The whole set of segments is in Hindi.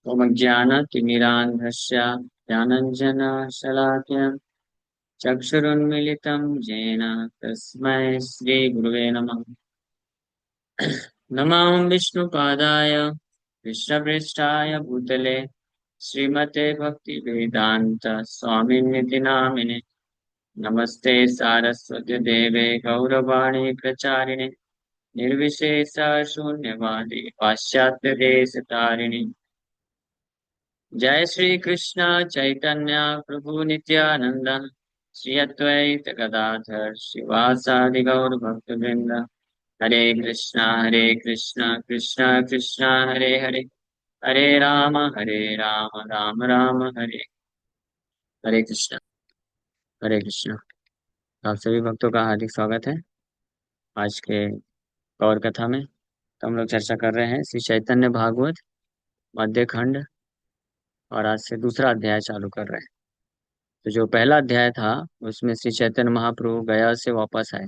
त्वमज्ञानतिमिरान्धस्य ज्ञानञ्जनशलाकया चक्षुरुन्मीलितं येन तस्मै श्रीगुरुवे नमः। नमः विष्णुपादाय कृष्णपृष्ठाय भूतले श्रीमते भक्तिवेदान्त स्वामिनिति नामिने। नमस्ते सारस्वती देवे गौरवाणी प्रचारिणे निर्विशेष शून्यवादी पाश्चात्य देश तारिणी। जय श्री कृष्ण चैतन्य प्रभु नित्यानंद श्री अद्वैत गदाधर शिवासादि गौर भक्त वृंद। हरे कृष्णा कृष्णा कृष्णा हरे हरे, हरे राम राम राम हरे हरे कृष्णा। हरे कृष्णा। आप सभी भक्तों का हार्दिक स्वागत है आज के गौर कथा में। तो हम लोग चर्चा कर रहे हैं श्री चैतन्य भागवत मध्य खंड, और आज से दूसरा अध्याय चालू कर रहे हैं। तो जो पहला अध्याय था उसमें श्री चैतन्य महाप्रभु गया से वापस आए।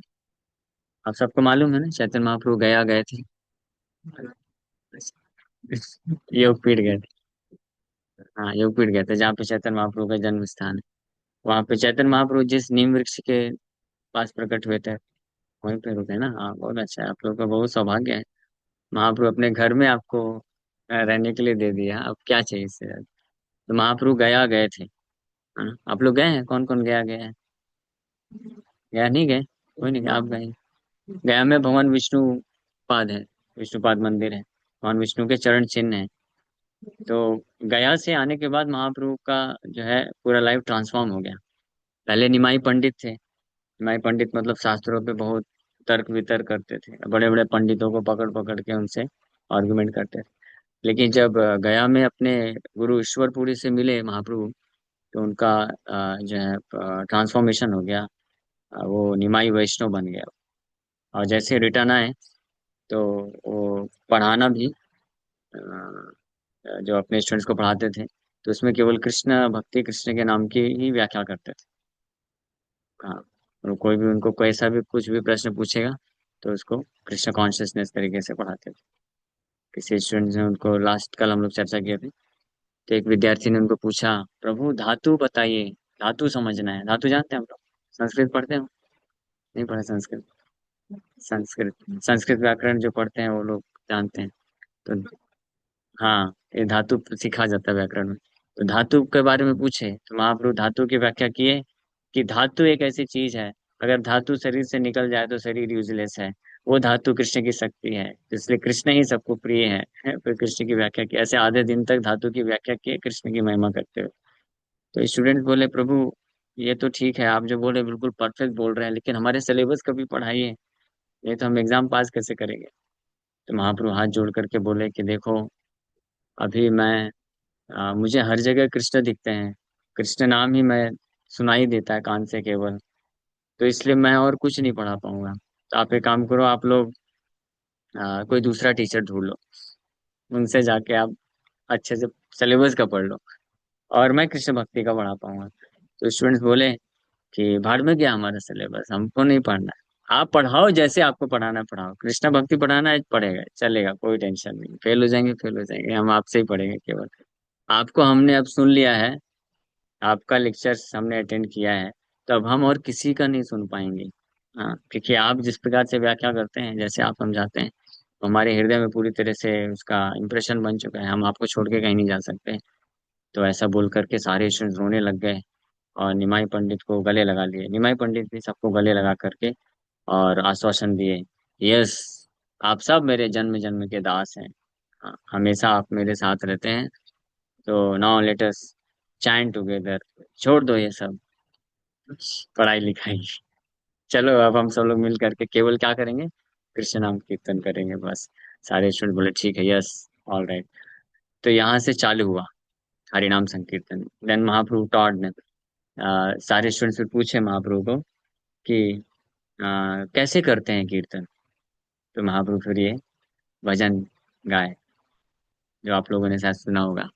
आप सबको मालूम है ना, चैतन्य महाप्रभु गया गए थे। योगपीठ गए थे। हाँ, योगपीठ गए थे जहाँ पे चैतन्य महाप्रभु का जन्म स्थान है। वहाँ पे चैतन्य महाप्रभु जिस नीम वृक्ष के पास प्रकट हुए थे वहीं पे रुके ना। हाँ, बहुत अच्छा है, आप लोग का बहुत सौभाग्य है। महाप्रभु अपने घर में आपको रहने के लिए दे दिया, अब क्या चाहिए इससे ज्यादा? तो महाप्रभु गया गए थे। हाँ, आप लोग गए हैं? कौन कौन गया गए हैं? गया नहीं गए? कोई नहीं गया, आप गए? गया में भगवान विष्णु पाद है, विष्णुपाद मंदिर है, भगवान विष्णु के चरण चिन्ह है। तो गया से आने के बाद महाप्रभु का जो है पूरा लाइफ ट्रांसफॉर्म हो गया। पहले निमाई पंडित थे। निमाई पंडित मतलब शास्त्रों पे बहुत तर्क वितर्क करते थे, बड़े बड़े पंडितों को पकड़ पकड़ के उनसे आर्गुमेंट करते थे। लेकिन जब गया में अपने गुरु ईश्वरपुरी से मिले महाप्रभु, तो उनका जो है ट्रांसफॉर्मेशन हो गया। वो निमाई वैष्णव बन गया। और जैसे रिटर्न आए तो वो पढ़ाना भी जो अपने स्टूडेंट्स को पढ़ाते थे, तो उसमें केवल कृष्ण भक्ति कृष्ण के नाम की ही व्याख्या करते थे। हाँ, और कोई भी उनको कैसा भी कुछ भी प्रश्न पूछेगा तो उसको कृष्ण कॉन्शियसनेस तरीके से पढ़ाते थे। किसी स्टूडेंट ने उनको, लास्ट कल हम लोग चर्चा किए थे, तो एक विद्यार्थी ने उनको पूछा, प्रभु धातु बताइए, धातु समझना है। धातु जानते हैं हम लोग? संस्कृत पढ़ते हो? नहीं पढ़े संस्कृत? संस्कृत संस्कृत व्याकरण जो पढ़ते हैं वो लोग जानते हैं। तो हाँ, ये धातु सिखा जाता है व्याकरण में। तो धातु के बारे में पूछे तो महाप्रभु धातु की व्याख्या किए कि धातु एक ऐसी चीज है, अगर धातु शरीर से निकल जाए तो शरीर यूजलेस है। वो धातु कृष्ण की शक्ति है, इसलिए कृष्ण ही सबको प्रिय है। फिर कृष्ण की व्याख्या की, ऐसे आधे दिन तक धातु की व्याख्या किए कृष्ण की महिमा करते हुए। तो स्टूडेंट बोले, प्रभु ये तो ठीक है, आप जो बोल रहे हैं बिल्कुल परफेक्ट बोल रहे हैं, लेकिन हमारे सिलेबस कभी पढ़ाइए, ये तो हम एग्जाम पास कैसे करेंगे? तो महाप्रभु हाथ जोड़ करके बोले कि देखो, अभी मैं मुझे हर जगह कृष्ण दिखते हैं, कृष्ण नाम ही मैं सुनाई देता है कान से केवल, तो इसलिए मैं और कुछ नहीं पढ़ा पाऊंगा। तो आप एक काम करो, आप लोग कोई दूसरा टीचर ढूंढ लो, उनसे जाके आप अच्छे से सिलेबस का पढ़ लो, और मैं कृष्ण भक्ति का पढ़ा पाऊंगा। तो स्टूडेंट्स बोले कि भाड़ में गया हमारा सिलेबस, हमको नहीं पढ़ना है। आप पढ़ाओ, जैसे आपको पढ़ाना है पढ़ाओ, कृष्ण भक्ति पढ़ाना है पढ़ेगा, चलेगा, कोई टेंशन नहीं। फेल हो जाएंगे फेल हो जाएंगे, हम आपसे ही पढ़ेंगे केवल। आपको हमने अब सुन लिया है, आपका लेक्चर्स हमने अटेंड किया है, तो अब हम और किसी का नहीं सुन पाएंगे। हाँ, क्योंकि आप जिस प्रकार से व्याख्या करते हैं, जैसे आप समझाते हैं, तो हमारे हृदय में पूरी तरह से उसका इम्प्रेशन बन चुका है, हम आपको छोड़ के कहीं नहीं जा सकते। तो ऐसा बोल करके सारे स्टूडेंट रोने लग गए और निमाई पंडित को गले लगा लिए। निमाई पंडित भी सबको गले लगा करके और आश्वासन दिए, यस, आप सब मेरे जन्म जन्म के दास हैं। हाँ, हमेशा आप मेरे साथ रहते हैं। तो now let us chant together, छोड़ दो ये सब पढ़ाई लिखाई, चलो अब हम सब लोग मिल करके केवल क्या करेंगे, कृष्ण नाम कीर्तन करेंगे बस। सारे स्टूडेंट बोले ठीक है, यस, ऑल राइट। तो यहाँ से चालू हुआ हरिनाम संकीर्तन। देन महाप्रभु टॉड ने सारे स्टूडेंट्स से पूछे महाप्रभु को कि कैसे करते हैं कीर्तन। तो महाप्रभु फिर ये भजन गाए, जो आप लोगों ने शायद सुना होगा।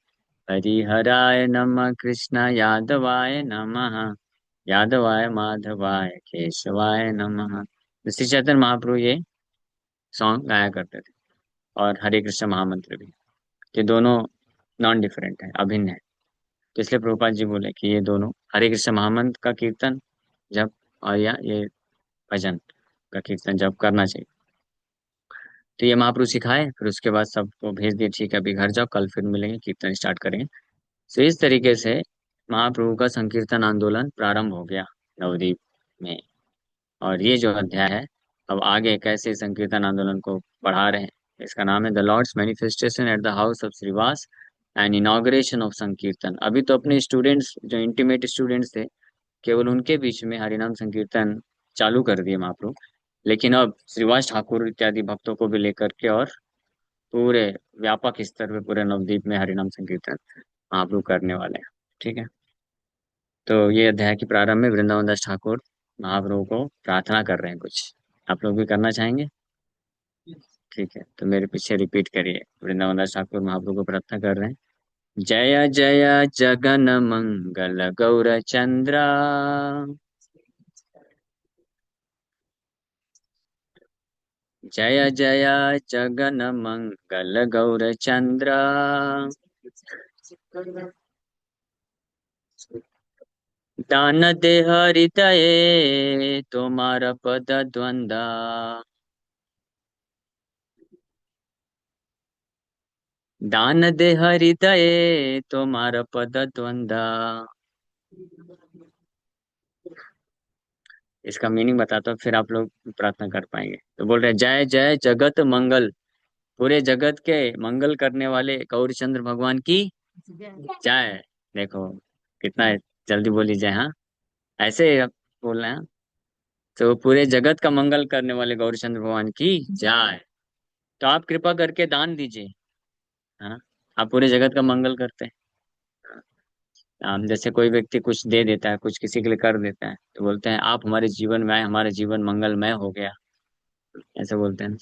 हरिहराय नमः, कृष्ण यादवाय नमः, यादवाय माधवाय केशवाय नमः। तो श्री चैतन्य महाप्रभु ये सॉन्ग गाया करते थे, और हरे कृष्ण महामंत्र भी। ये दोनों नॉन डिफरेंट है, अभिन्न है। तो इसलिए प्रभुपाद जी बोले कि ये दोनों हरे कृष्ण महामंत्र का कीर्तन जब, और या ये भजन का कीर्तन जब करना चाहिए। तो ये महाप्रभु सिखाए, फिर उसके बाद सबको भेज दिए, ठीक है अभी घर जाओ, कल फिर मिलेंगे, कीर्तन स्टार्ट करेंगे। तो इस तरीके से महाप्रभु का संकीर्तन आंदोलन प्रारंभ हो गया नवद्वीप में। और ये जो अध्याय है, अब आगे कैसे संकीर्तन आंदोलन को बढ़ा रहे हैं, इसका नाम है the Lord's manifestation at the house of Srivas and inauguration of sankirtan. अभी तो अपने स्टूडेंट्स, जो इंटीमेट स्टूडेंट्स थे, केवल उनके बीच में हरिनाम संकीर्तन चालू कर दिए महाप्रभु। लेकिन अब श्रीवास ठाकुर इत्यादि भक्तों को भी लेकर के और पूरे व्यापक स्तर पे पूरे नवद्वीप में हरिनाम संकीर्तन महाप्रभु करने वाले हैं। ठीक है। तो ये अध्याय के प्रारंभ में वृंदावन दास ठाकुर महाप्रभु को प्रार्थना कर रहे हैं कुछ। आप लोग भी करना चाहेंगे? ठीक है, तो मेरे पीछे रिपीट करिए। वृंदावन दास ठाकुर महाप्रभु को प्रार्थना कर रहे हैं। जय जय जगन मंगल गौर चंद्रा, जय जय जगन मंगल गौर चंद्रा, दान दे हृदय तुम्हारा पद द्वंदा, दान दे हृदय तुम्हारा पद द्वंदा। इसका मीनिंग बताता हूँ, फिर आप लोग प्रार्थना कर पाएंगे। तो बोल रहे हैं, जय जय जगत मंगल, पूरे जगत के मंगल करने वाले गौरीचंद्र भगवान की जय। देखो कितना जल्दी बोली जय, हाँ ऐसे आप बोलना है। तो पूरे जगत का मंगल करने वाले गौरीचंद्र भगवान की जय। तो आप कृपा करके दान दीजिए, है ना। आप पूरे जगत का मंगल करते हैं। जैसे कोई व्यक्ति कुछ दे देता है, कुछ किसी के लिए कर देता है, तो बोलते हैं आप हमारे जीवन में आए, हमारा जीवन मंगलमय हो गया, ऐसे बोलते हैं।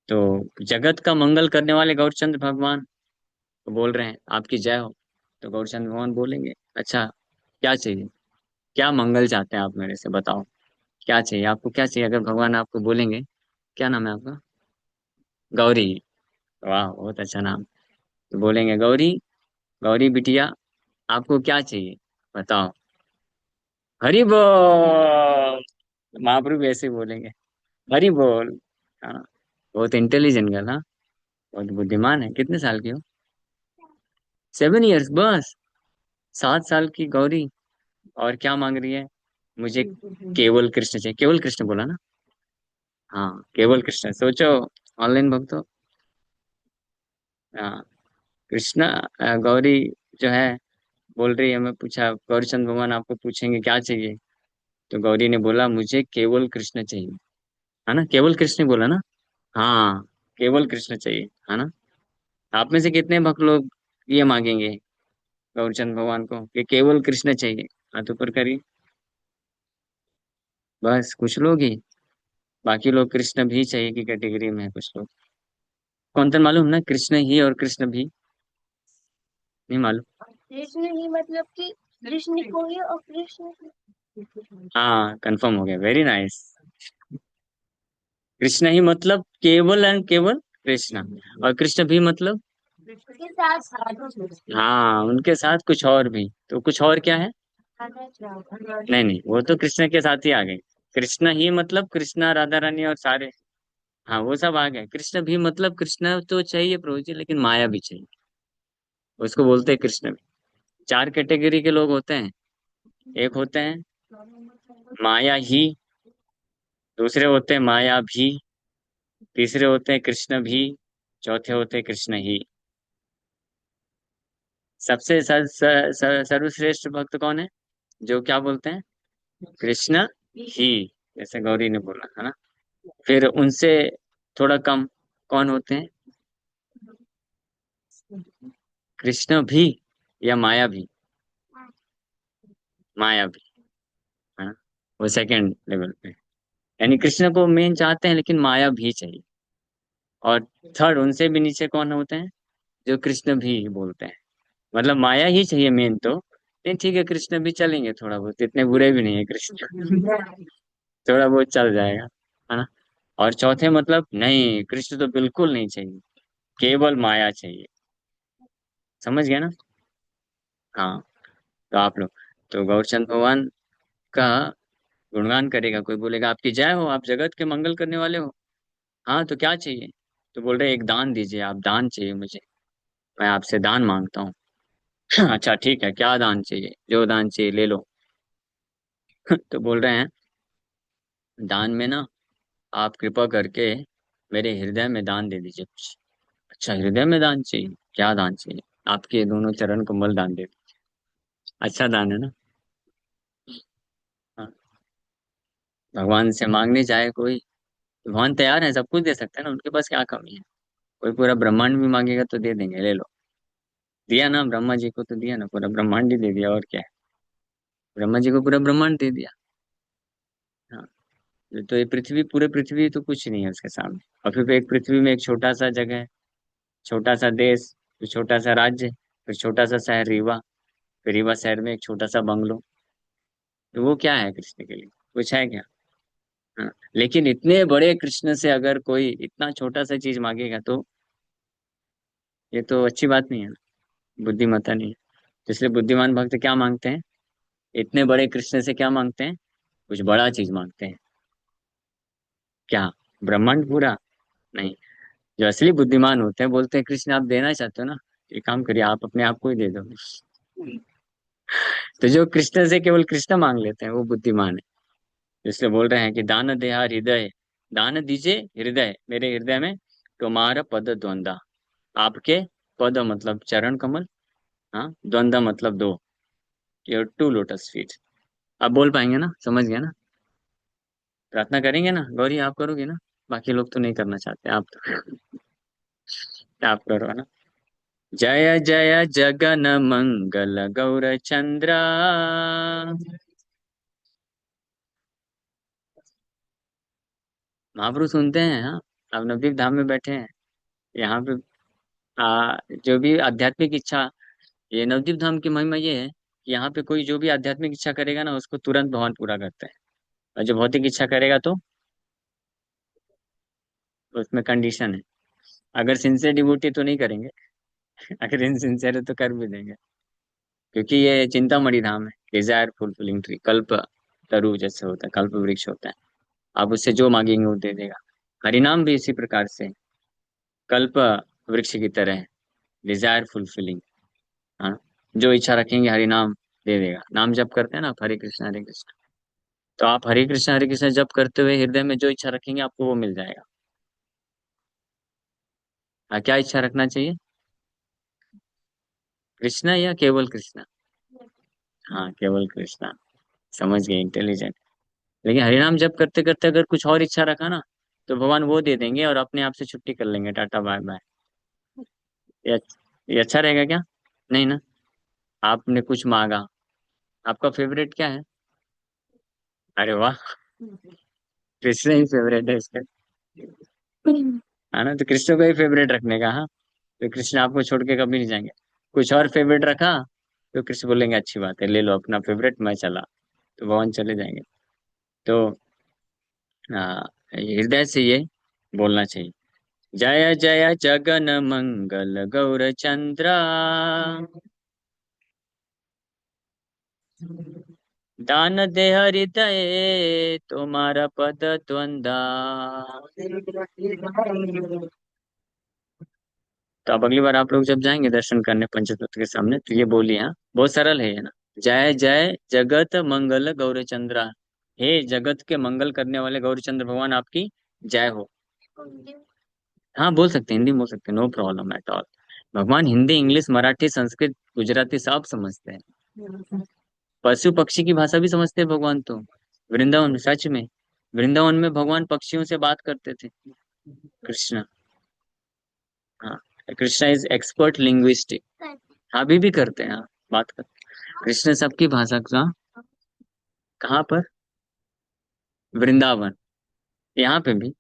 तो जगत का मंगल करने वाले गौरचंद्र भगवान को बोल रहे हैं आपकी जय हो। तो गौरचंद्र भगवान बोलेंगे, अच्छा क्या चाहिए, क्या मंगल चाहते हैं आप मेरे से, बताओ क्या चाहिए आपको, क्या चाहिए। अगर भगवान आपको बोलेंगे, क्या नाम है आपका? गौरी। वाह बहुत अच्छा नाम। तो बोलेंगे गौरी, गौरी बिटिया आपको क्या चाहिए, बताओ। हरि बोल। महाप्रभु भी ऐसे ही बोलेंगे, हरि बोल। हाँ, बहुत इंटेलिजेंट गर्ल, हाँ बहुत बुद्धिमान है। कितने साल की हो? 7 इयर्स बस। 7 साल की गौरी, और क्या मांग रही है? मुझे केवल कृष्ण चाहिए। केवल कृष्ण बोला ना? हाँ केवल कृष्ण, सोचो ऑनलाइन भक्तो। हाँ कृष्ण, गौरी जो है बोल रही है, मैं पूछा गौरीचंद भगवान आपको पूछेंगे क्या चाहिए, तो गौरी ने बोला मुझे केवल कृष्ण चाहिए, है ना। केवल कृष्ण ने बोला ना? हाँ केवल कृष्ण चाहिए, है ना। आप में से कितने भक्त लोग ये मांगेंगे गौरचंद भगवान को कि केवल कृष्ण चाहिए? हाथ ऊपर करिए। बस कुछ लोग ही, बाकी लोग कृष्ण भी चाहिए की कैटेगरी में है कुछ लोग। कौन था मालूम ना, कृष्ण ही और कृष्ण भी? नहीं मालूम? कृष्ण ही मतलब कि कृष्ण को ही और कृष्ण हाँ कंफर्म हो गया, वेरी नाइस। कृष्ण ही मतलब केवल एंड केवल कृष्ण, और कृष्ण भी मतलब के साथ साथ हाँ उनके साथ कुछ और भी। तो कुछ और क्या है? नहीं नहीं, वो तो कृष्ण के साथ ही आ गए। कृष्ण ही मतलब कृष्णा राधा रानी और सारे, हाँ वो सब आ गए। कृष्ण भी मतलब कृष्ण तो चाहिए प्रभु जी, लेकिन माया भी चाहिए, उसको बोलते हैं कृष्ण भी। 4 कैटेगरी के लोग होते हैं। एक होते हैं माया ही, दूसरे होते हैं माया भी, तीसरे होते हैं कृष्ण भी, चौथे होते हैं कृष्ण ही। सबसे सर्वश्रेष्ठ भक्त कौन है? जो क्या बोलते हैं? कृष्ण ही, जैसे गौरी ने बोला है ना। फिर उनसे थोड़ा कम कौन होते हैं? कृष्ण भी या माया भी? माया भी, है ना। वो सेकंड लेवल पे, यानी कृष्ण को मेन चाहते हैं लेकिन माया भी चाहिए। और थर्ड उनसे भी नीचे कौन होते हैं? जो कृष्ण भी बोलते हैं, मतलब माया ही चाहिए मेन तो, नहीं ठीक है कृष्ण भी चलेंगे, थोड़ा बहुत इतने बुरे भी नहीं है कृष्ण, थोड़ा बहुत चल जाएगा, है ना। और चौथे मतलब नहीं, कृष्ण तो बिल्कुल नहीं चाहिए, केवल माया चाहिए। समझ गया ना? हाँ। तो आप लोग, तो गौरचंद भगवान का गुणगान करेगा, कोई बोलेगा आपकी जय हो, आप जगत के मंगल करने वाले हो। हाँ, तो क्या चाहिए? तो बोल रहे एक दान दीजिए, आप दान चाहिए मुझे, मैं आपसे दान मांगता हूँ। अच्छा ठीक है, क्या दान चाहिए? जो दान चाहिए ले लो। तो बोल रहे हैं दान में ना, आप कृपा करके मेरे हृदय में दान दे दीजिए कुछ। अच्छा, हृदय में दान चाहिए, क्या दान चाहिए? आपके दोनों चरण कमल दान दे दीजिए। अच्छा दान है ना? हाँ। भगवान से मांगने जाए कोई, भगवान तैयार है, सब कुछ दे सकते हैं ना, उनके पास क्या कमी है? कोई पूरा ब्रह्मांड भी मांगेगा तो दे देंगे, ले लो। दिया ना ब्रह्मा जी को, तो दिया ना, पूरा ब्रह्मांड ही दे दिया, और क्या है। ब्रह्मा जी को पूरा ब्रह्मांड दे दिया। हाँ। तो ये पृथ्वी, पूरे पृथ्वी तो कुछ नहीं है उसके सामने। और फिर एक पृथ्वी में एक छोटा सा जगह है, छोटा सा देश, फिर छोटा सा राज्य, फिर छोटा सा शहर रीवा, फिर रीवा शहर में एक छोटा सा बंगलो। तो वो क्या है कृष्ण के लिए? कुछ है क्या? हाँ। लेकिन इतने बड़े कृष्ण से अगर कोई इतना छोटा सा चीज मांगेगा तो ये तो अच्छी बात नहीं है ना, बुद्धिमत्ता नहीं है। तो इसलिए बुद्धिमान भक्त क्या मांगते हैं? इतने बड़े कृष्ण से क्या मांगते हैं? कुछ बड़ा चीज मांगते हैं। क्या? ब्रह्मांड पूरा? नहीं। जो असली बुद्धिमान होते हैं बोलते हैं कृष्ण आप देना चाहते हो ना, ये काम करिए, आप अपने आप को ही दे दो। तो जो कृष्ण से केवल कृष्ण मांग लेते हैं वो बुद्धिमान है। इसलिए बोल रहे हैं कि दान देहा हृदय, दान दीजिए हृदय, मेरे हृदय में तुम्हारा पद द्वंदा, आपके पद मतलब चरण कमल, हाँ, द्वंदा मतलब दो, योर टू लोटस फीट। आप बोल पाएंगे ना? समझ गया ना? प्रार्थना करेंगे ना गौरी, आप करोगे ना? बाकी लोग तो नहीं करना चाहते, आप तो आप करो ना। जय जय जगन मंगल गौर चंद्रा। महापुरुष सुनते हैं, हाँ। आप नवदीप धाम में बैठे हैं, यहाँ पे जो भी आध्यात्मिक इच्छा, ये नवदीप धाम की महिमा ये है कि यहाँ पे कोई जो भी आध्यात्मिक इच्छा करेगा ना उसको तुरंत भगवान पूरा करते हैं। और जो भौतिक इच्छा करेगा तो उसमें कंडीशन है। अगर सिंसियर डिवोटी तो नहीं करेंगे, अगर इनसिंसियर है तो कर भी देंगे। क्योंकि ये चिंतामणि धाम है, डिजायर फुलफिलिंग ट्री, कल्प तरु जैसे होता है, कल्प वृक्ष होता है। आप उससे जो मांगेंगे वो दे देगा। हरिनाम भी इसी प्रकार से कल्प वृक्ष की तरह है, डिजायर फुलफिलिंग। हाँ। जो इच्छा रखेंगे हरिनाम दे देगा। नाम जप करते हैं ना आप, हरे कृष्ण हरे कृष्ण, तो आप हरे कृष्ण जप करते हुए हृदय में जो इच्छा रखेंगे आपको वो मिल जाएगा। क्या इच्छा रखना चाहिए? कृष्णा या केवल कृष्णा? हाँ, केवल कृष्णा। समझ गए, इंटेलिजेंट। लेकिन हरिनाम जप करते करते अगर कुछ और इच्छा रखा ना, तो भगवान वो दे देंगे और अपने आप से छुट्टी कर लेंगे, टाटा बाय बाय। ये ये अच्छा रहेगा क्या? नहीं ना? आपने कुछ मांगा, आपका फेवरेट क्या है? अरे वाह, कृष्ण ही फेवरेट है इसका। है ना? तो कृष्ण को ही फेवरेट रखने का, हाँ। तो कृष्ण आपको छोड़ के कभी नहीं जाएंगे। कुछ और फेवरेट रखा तो कृष्ण बोलेंगे अच्छी बात है, ले लो अपना फेवरेट, मैं चला। तो भगवान चले जाएंगे। तो हृदय से ये बोलना चाहिए, जय जय जगन मंगल गौर चंद्रा, दान दे हृदय तुम्हारा पद द्वंदा। तो अब अगली बार आप लोग जब जाएंगे दर्शन करने पंचतत्व के सामने, तो ये बोलिए, हाँ, बहुत सरल है ये ना। जय जय जगत मंगल गौरचंद्रा, हे जगत के मंगल करने वाले गौरचंद्र भगवान आपकी जय हो। हाँ बोल सकते हैं, हिंदी में बोल सकते हैं, नो प्रॉब्लम एट ऑल। भगवान हिंदी इंग्लिश मराठी संस्कृत गुजराती सब समझते हैं। पशु पक्षी की भाषा भी समझते हैं भगवान तो। वृंदावन में, सच में, वृंदावन में भगवान पक्षियों से बात करते थे, कृष्ण। हाँ, कृष्णा इज एक्सपर्ट लिंग्विस्टिक। अभी भी करते हैं, हाँ, बात करते हैं कृष्ण सबकी भाषा का। कहाँ पर? वृंदावन, यहाँ पे भी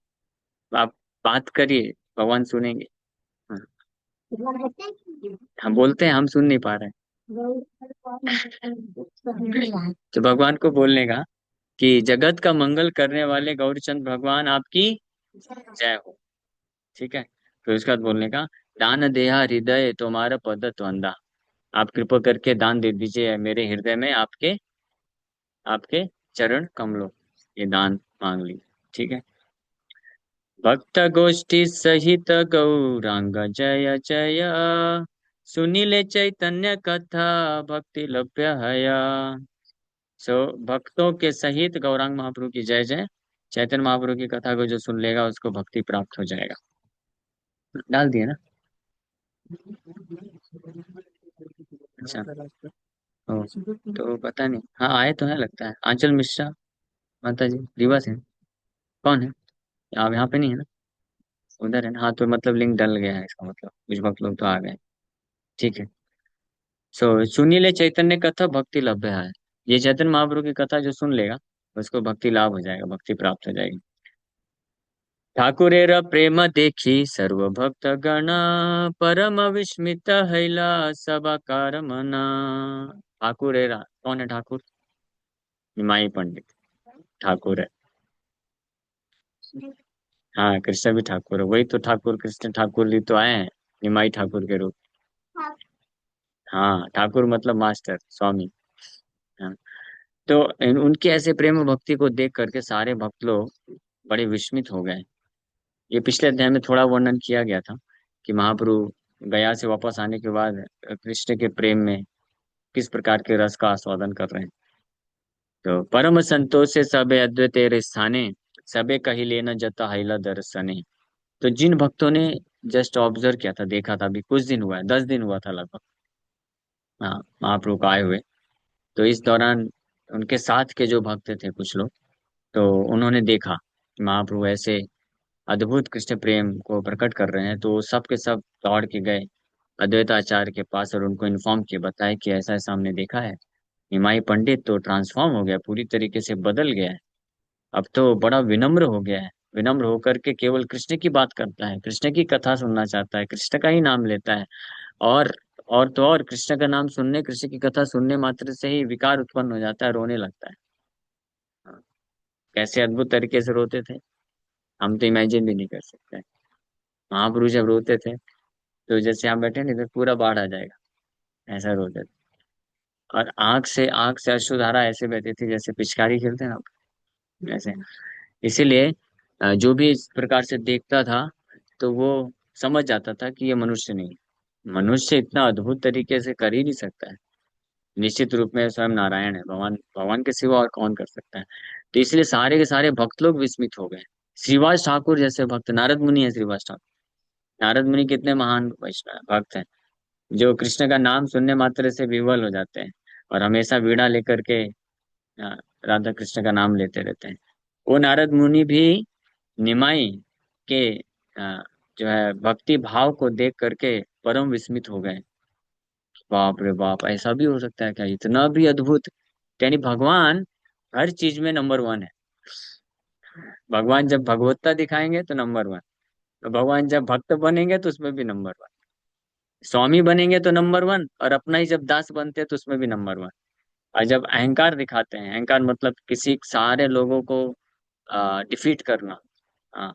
आप बात करिए, भगवान सुनेंगे। हाँ। हम बोलते हैं, हम सुन नहीं पा रहे हैं। तो भगवान को बोलने का कि जगत का मंगल करने वाले गौरचंद भगवान आपकी जय हो। ठीक है। फिर उसके बाद बोलने का दान देहा हृदय तुम्हारा पद त्वंदा। आप कृपा करके दान दे दीजिए मेरे हृदय में, आपके आपके चरण कमलों, ये दान मांग ली। ठीक है। भक्त गोष्ठी सहित गौरांग जय जय, सुनीले चैतन्य कथा भक्ति लभ्य हया। सो भक्तों के सहित गौरांग महाप्रभु की जय जय। चैतन्य महाप्रभु की कथा को जो सुन लेगा उसको भक्ति प्राप्त हो जाएगा। डाल दिए ना। अच्छा। ओ, तो पता नहीं, हाँ आए तो है लगता है, आंचल मिश्रा माता जी रीवा से हैं। कौन है? आप यहाँ पे नहीं है ना? उधर है ना, हाँ तो मतलब लिंक डल गया है, इसका मतलब कुछ भक्त लोग तो आ गए। ठीक है। सो सुनीले चैतन्य कथा भक्ति लभ्य है। ये चैतन्य महाप्रभु की कथा जो सुन लेगा उसको भक्ति लाभ हो जाएगा, भक्ति प्राप्त हो जाएगी। ठाकुरेर प्रेम देखी सर्व भक्त गण, परम विस्मित हैला सबाकार मना। ठाकुरेरा कौन है? ठाकुर निमाई पंडित ठाकुर है। हाँ कृष्ण भी ठाकुर है, वही तो ठाकुर कृष्ण ठाकुर ही तो आए हैं निमाई ठाकुर के रूप। हाँ ठाकुर मतलब मास्टर स्वामी। हाँ। तो उनके ऐसे प्रेम और भक्ति को देख करके सारे भक्त लोग बड़े विस्मित हो गए। ये पिछले अध्याय में थोड़ा वर्णन किया गया था कि महाप्रभु गया से वापस आने के बाद कृष्ण के प्रेम में किस प्रकार के रस का आस्वादन कर रहे हैं। तो परम संतोष से सबे अद्वैत स्थाने, सबे कही लेना जता हैला दर्शने। तो जिन भक्तों ने जस्ट ऑब्जर्व किया था, देखा था, अभी कुछ दिन हुआ है, 10 दिन हुआ था लगभग, हाँ महाप्रभु को आए हुए। तो इस दौरान उनके साथ के जो भक्त थे कुछ लोग, तो उन्होंने देखा कि महाप्रभु ऐसे अद्भुत कृष्ण प्रेम को प्रकट कर रहे हैं, तो वो सब के सब दौड़ के गए अद्वैताचार्य के पास और उनको इन्फॉर्म किया, बताया कि ऐसा ऐसा हमने देखा है। निमाई पंडित तो ट्रांसफॉर्म हो गया, पूरी तरीके से बदल गया है। अब तो बड़ा विनम्र हो गया है, विनम्र होकर के केवल कृष्ण की बात करता है, कृष्ण की कथा सुनना चाहता है, कृष्ण का ही नाम लेता है। और और तो और कृष्ण का नाम सुनने, कृष्ण की कथा सुनने मात्र से ही विकार उत्पन्न हो जाता है, रोने लगता है। हाँ, कैसे अद्भुत तरीके से रोते थे, हम तो इमेजिन भी नहीं कर सकते। महापुरुष जब रोते थे तो जैसे आप बैठे नहीं तो पूरा बाढ़ आ जाएगा, ऐसा रोते थे। और आंख से अश्रुधारा ऐसे बहती थी जैसे पिचकारी खेलते हैं ना, ऐसे। इसीलिए जो भी इस प्रकार से देखता था तो वो समझ जाता था कि ये मनुष्य नहीं है। मनुष्य इतना अद्भुत तरीके से कर ही नहीं सकता है। निश्चित रूप में स्वयं नारायण है, भगवान, भगवान के सिवा और कौन कर सकता है। तो इसलिए सारे के सारे भक्त लोग विस्मित हो गए। श्रीवास ठाकुर जैसे भक्त, नारद मुनि है श्रीवास ठाकुर। नारद मुनि कितने महान वैष्णव भक्त हैं, जो कृष्ण का नाम सुनने मात्र से विह्वल हो जाते हैं और हमेशा वीणा लेकर के अ, राधा कृष्ण का नाम लेते रहते हैं। वो नारद मुनि भी निमाई के जो है भक्ति भाव को देख करके परम विस्मित हो गए। बाप रे बाप, ऐसा भी हो सकता है क्या, इतना भी अद्भुत। यानी भगवान हर चीज में नंबर वन है। भगवान जब भगवत्ता दिखाएंगे तो नंबर वन, तो भगवान जब भक्त बनेंगे तो उसमें भी नंबर वन, स्वामी बनेंगे तो नंबर वन, और अपना ही जब दास बनते हैं तो उसमें भी नंबर वन। और जब अहंकार दिखाते हैं, अहंकार मतलब किसी सारे लोगों को डिफीट करना, हाँ,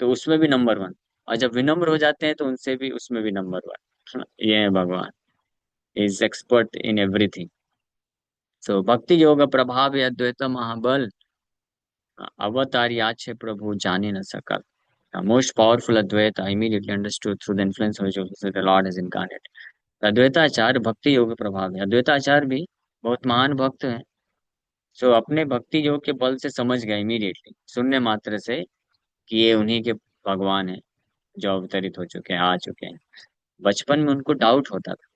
तो उसमें भी नंबर वन। और जब विनम्र हो जाते हैं तो उनसे भी, उसमें भी नंबर वन। ये है भगवान, इज एक्सपर्ट इन एवरीथिंग। सो भक्ति योग प्रभाव अद्वैत महाबल, अवतारियाचे प्रभु जाने न सकल। Most powerful Advaita immediately understood through the influence of which also the Lord is incarnate। Advaitacharya भक्ति योग प्रभाव है, अद्वैताचार्य भी बहुत महान भक्त हैं। सो अपने भक्ति योग के बल से समझ गए इमीडिएटली, सुनने मात्र से, कि ये उन्हीं के भगवान हैं जो अवतरित हो चुके हैं, आ चुके हैं। बचपन में उनको डाउट होता था।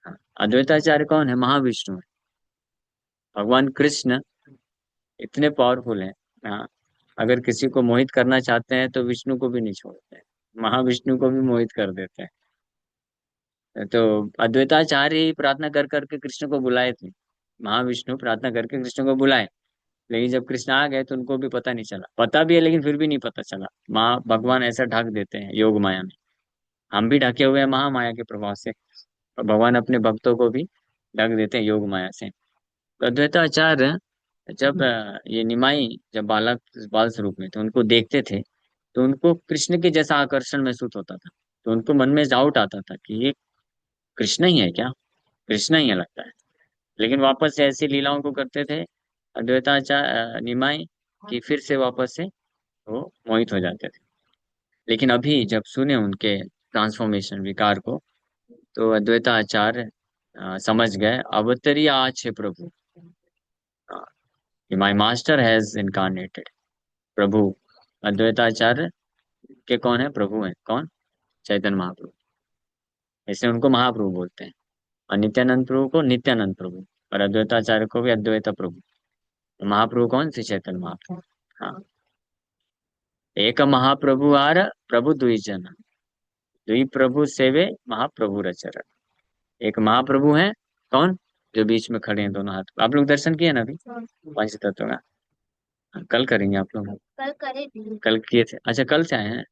हाँ, अद्वैताचार्य कौन है? महाविष्णु है। भगवान कृष्ण इतने पावरफुल हैं। हाँ, अगर किसी को मोहित करना चाहते हैं तो विष्णु को भी नहीं छोड़ते हैं, महाविष्णु को भी मोहित कर देते हैं। तो अद्वैताचार्य ही प्रार्थना कर करके कृष्ण को बुलाए थे। महाविष्णु प्रार्थना करके कृष्ण को बुलाए, लेकिन जब कृष्ण आ गए तो उनको भी पता नहीं चला, पता भी है लेकिन फिर भी नहीं पता चला। माँ भगवान ऐसा ढक देते हैं योग माया में। हम भी ढके हुए हैं महामाया के प्रभाव से, और भगवान अपने भक्तों को भी ढक देते हैं योग माया से। तो अद्वैताचार्य जब ये निमाई जब बालक बाल स्वरूप में थे, उनको देखते थे तो उनको कृष्ण के जैसा आकर्षण महसूस होता था। तो उनको मन में डाउट आता था कि ये कृष्ण ही है क्या, कृष्ण ही है लगता है। लेकिन वापस से ऐसी लीलाओं को करते थे अद्वैताचार्य निमाई, कि फिर से वापस से वो मोहित हो जाते थे। लेकिन अभी जब सुने उनके ट्रांसफॉर्मेशन विकार को, तो अद्वैताचार्य समझ गए, अवतरी आज है प्रभु, माई मास्टर हैज इनकारनेटेड। प्रभु अद्वैताचार्य के कौन है, प्रभु है कौन, चैतन्य महाप्रभु। इसलिए उनको महाप्रभु बोलते हैं। और नित्यानंद प्रभु को नित्यानंद प्रभु, और अद्वैताचार्य को भी अद्वैत प्रभु। तो महाप्रभु कौन, श्री चैतन्य महाप्रभु। हाँ, एक महाप्रभु आर प्रभु दुई जन, दुई प्रभु सेवे महाप्रभु रचर। एक महाप्रभु है कौन, जो बीच में खड़े हैं दोनों हाथ। आप लोग दर्शन किए ना अभी हाँ, पंच तत्व का? हाँ, कल करेंगे आप लोग? कल करे थे। कल किए थे, अच्छा कल से आए हैं।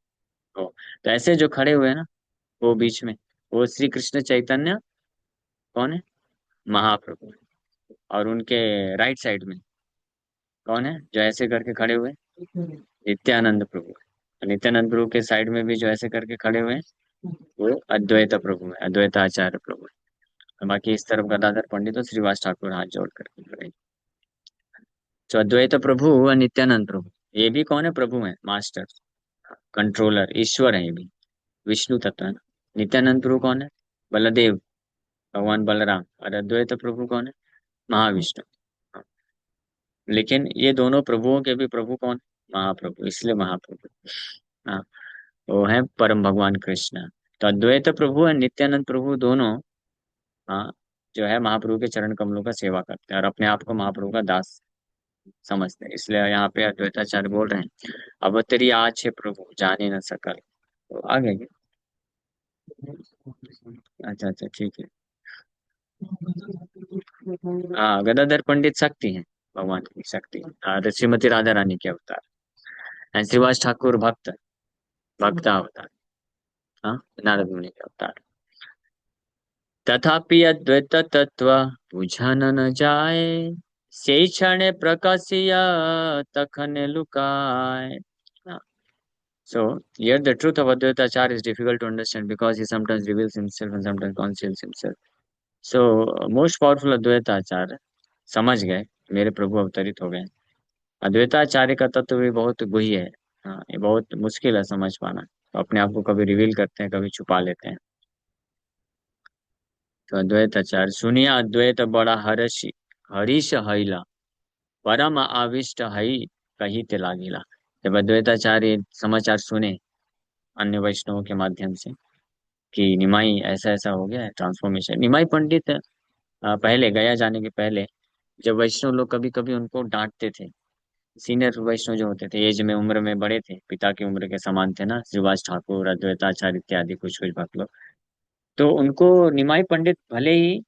ओ, तो ऐसे जो खड़े हुए हैं ना, वो बीच में, वो श्री कृष्ण चैतन्य कौन है, महाप्रभु है। और उनके राइट साइड में कौन है, जो ऐसे करके खड़े हुए हैं? नित्यानंद प्रभु है। और नित्यानंद प्रभु के साइड में भी जो ऐसे करके खड़े हुए हैं, वो अद्वैत प्रभु है, अद्वैताचार्य प्रभु है। और बाकी इस तरफ गदाधर पंडित और श्रीवास ठाकुर हाथ जोड़ करके खड़े हैं। तो अद्वैत प्रभु और नित्यानंद प्रभु, ये भी कौन है, प्रभु है, मास्टर, कंट्रोलर, ईश्वर है ये भी, विष्णु तत्व है ना। नित्यानंद प्रभु कौन है, बलदेव, भगवान बलराम। और अद्वैत प्रभु कौन है, महाविष्णु। हाँ, लेकिन ये दोनों प्रभुओं के भी प्रभु कौन, महाप्रभु, इसलिए महाप्रभु। हाँ, वो है परम भगवान कृष्ण। तो अद्वैत प्रभु और नित्यानंद प्रभु दोनों, हाँ, जो है महाप्रभु के चरण कमलों का सेवा करते हैं और अपने आप को महाप्रभु का दास समझते हैं। इसलिए यहाँ पे अद्वैताचार्य बोल रहे हैं, अवतरी आज है प्रभु जाने न सकल। तो आगे क्या? अच्छा अच्छा ठीक है। हाँ, गदाधर पंडित शक्ति है, भगवान की शक्ति। हाँ, तो श्रीमती राधा रानी के अवतार। एंड श्रीवास ठाकुर भक्त, भक्त अवतार। हाँ, नारद मुनि के अवतार। तथापि अद्वैत तत्व बुझन न जाए, से क्षण प्रकाशिया तखन लुकाए। So here the truth of Advaita Acharya is difficult to understand because he sometimes reveals himself and sometimes conceals himself. So most powerful Advaita Acharya समझ गए, मेरे प्रभु अवतरित हो गए। अद्वैताचार्य का तत्व भी बहुत गुह्य है। हाँ, ये बहुत मुश्किल है समझ पाना। तो अपने आप को कभी रिवील करते हैं, कभी छुपा लेते हैं। तो अद्वैताचार्य सुनिए, अद्वैत बड़ा हर्षि हरीश हईला, परम आविष्ट हई कही ते लागिला। जब अद्वैताचार्य समाचार सुने अन्य वैष्णवों के माध्यम से कि निमाई ऐसा ऐसा हो गया है ट्रांसफॉर्मेशन, निमाई पंडित पहले गया जाने के पहले, जब वैष्णव लोग कभी कभी उनको डांटते थे, सीनियर वैष्णव जो होते थे, एज में उम्र में बड़े थे, पिता की उम्र के समान थे ना, श्रीवास ठाकुर अद्वैताचार्य इत्यादि कुछ कुछ भक्त लोग, तो उनको निमाई पंडित भले ही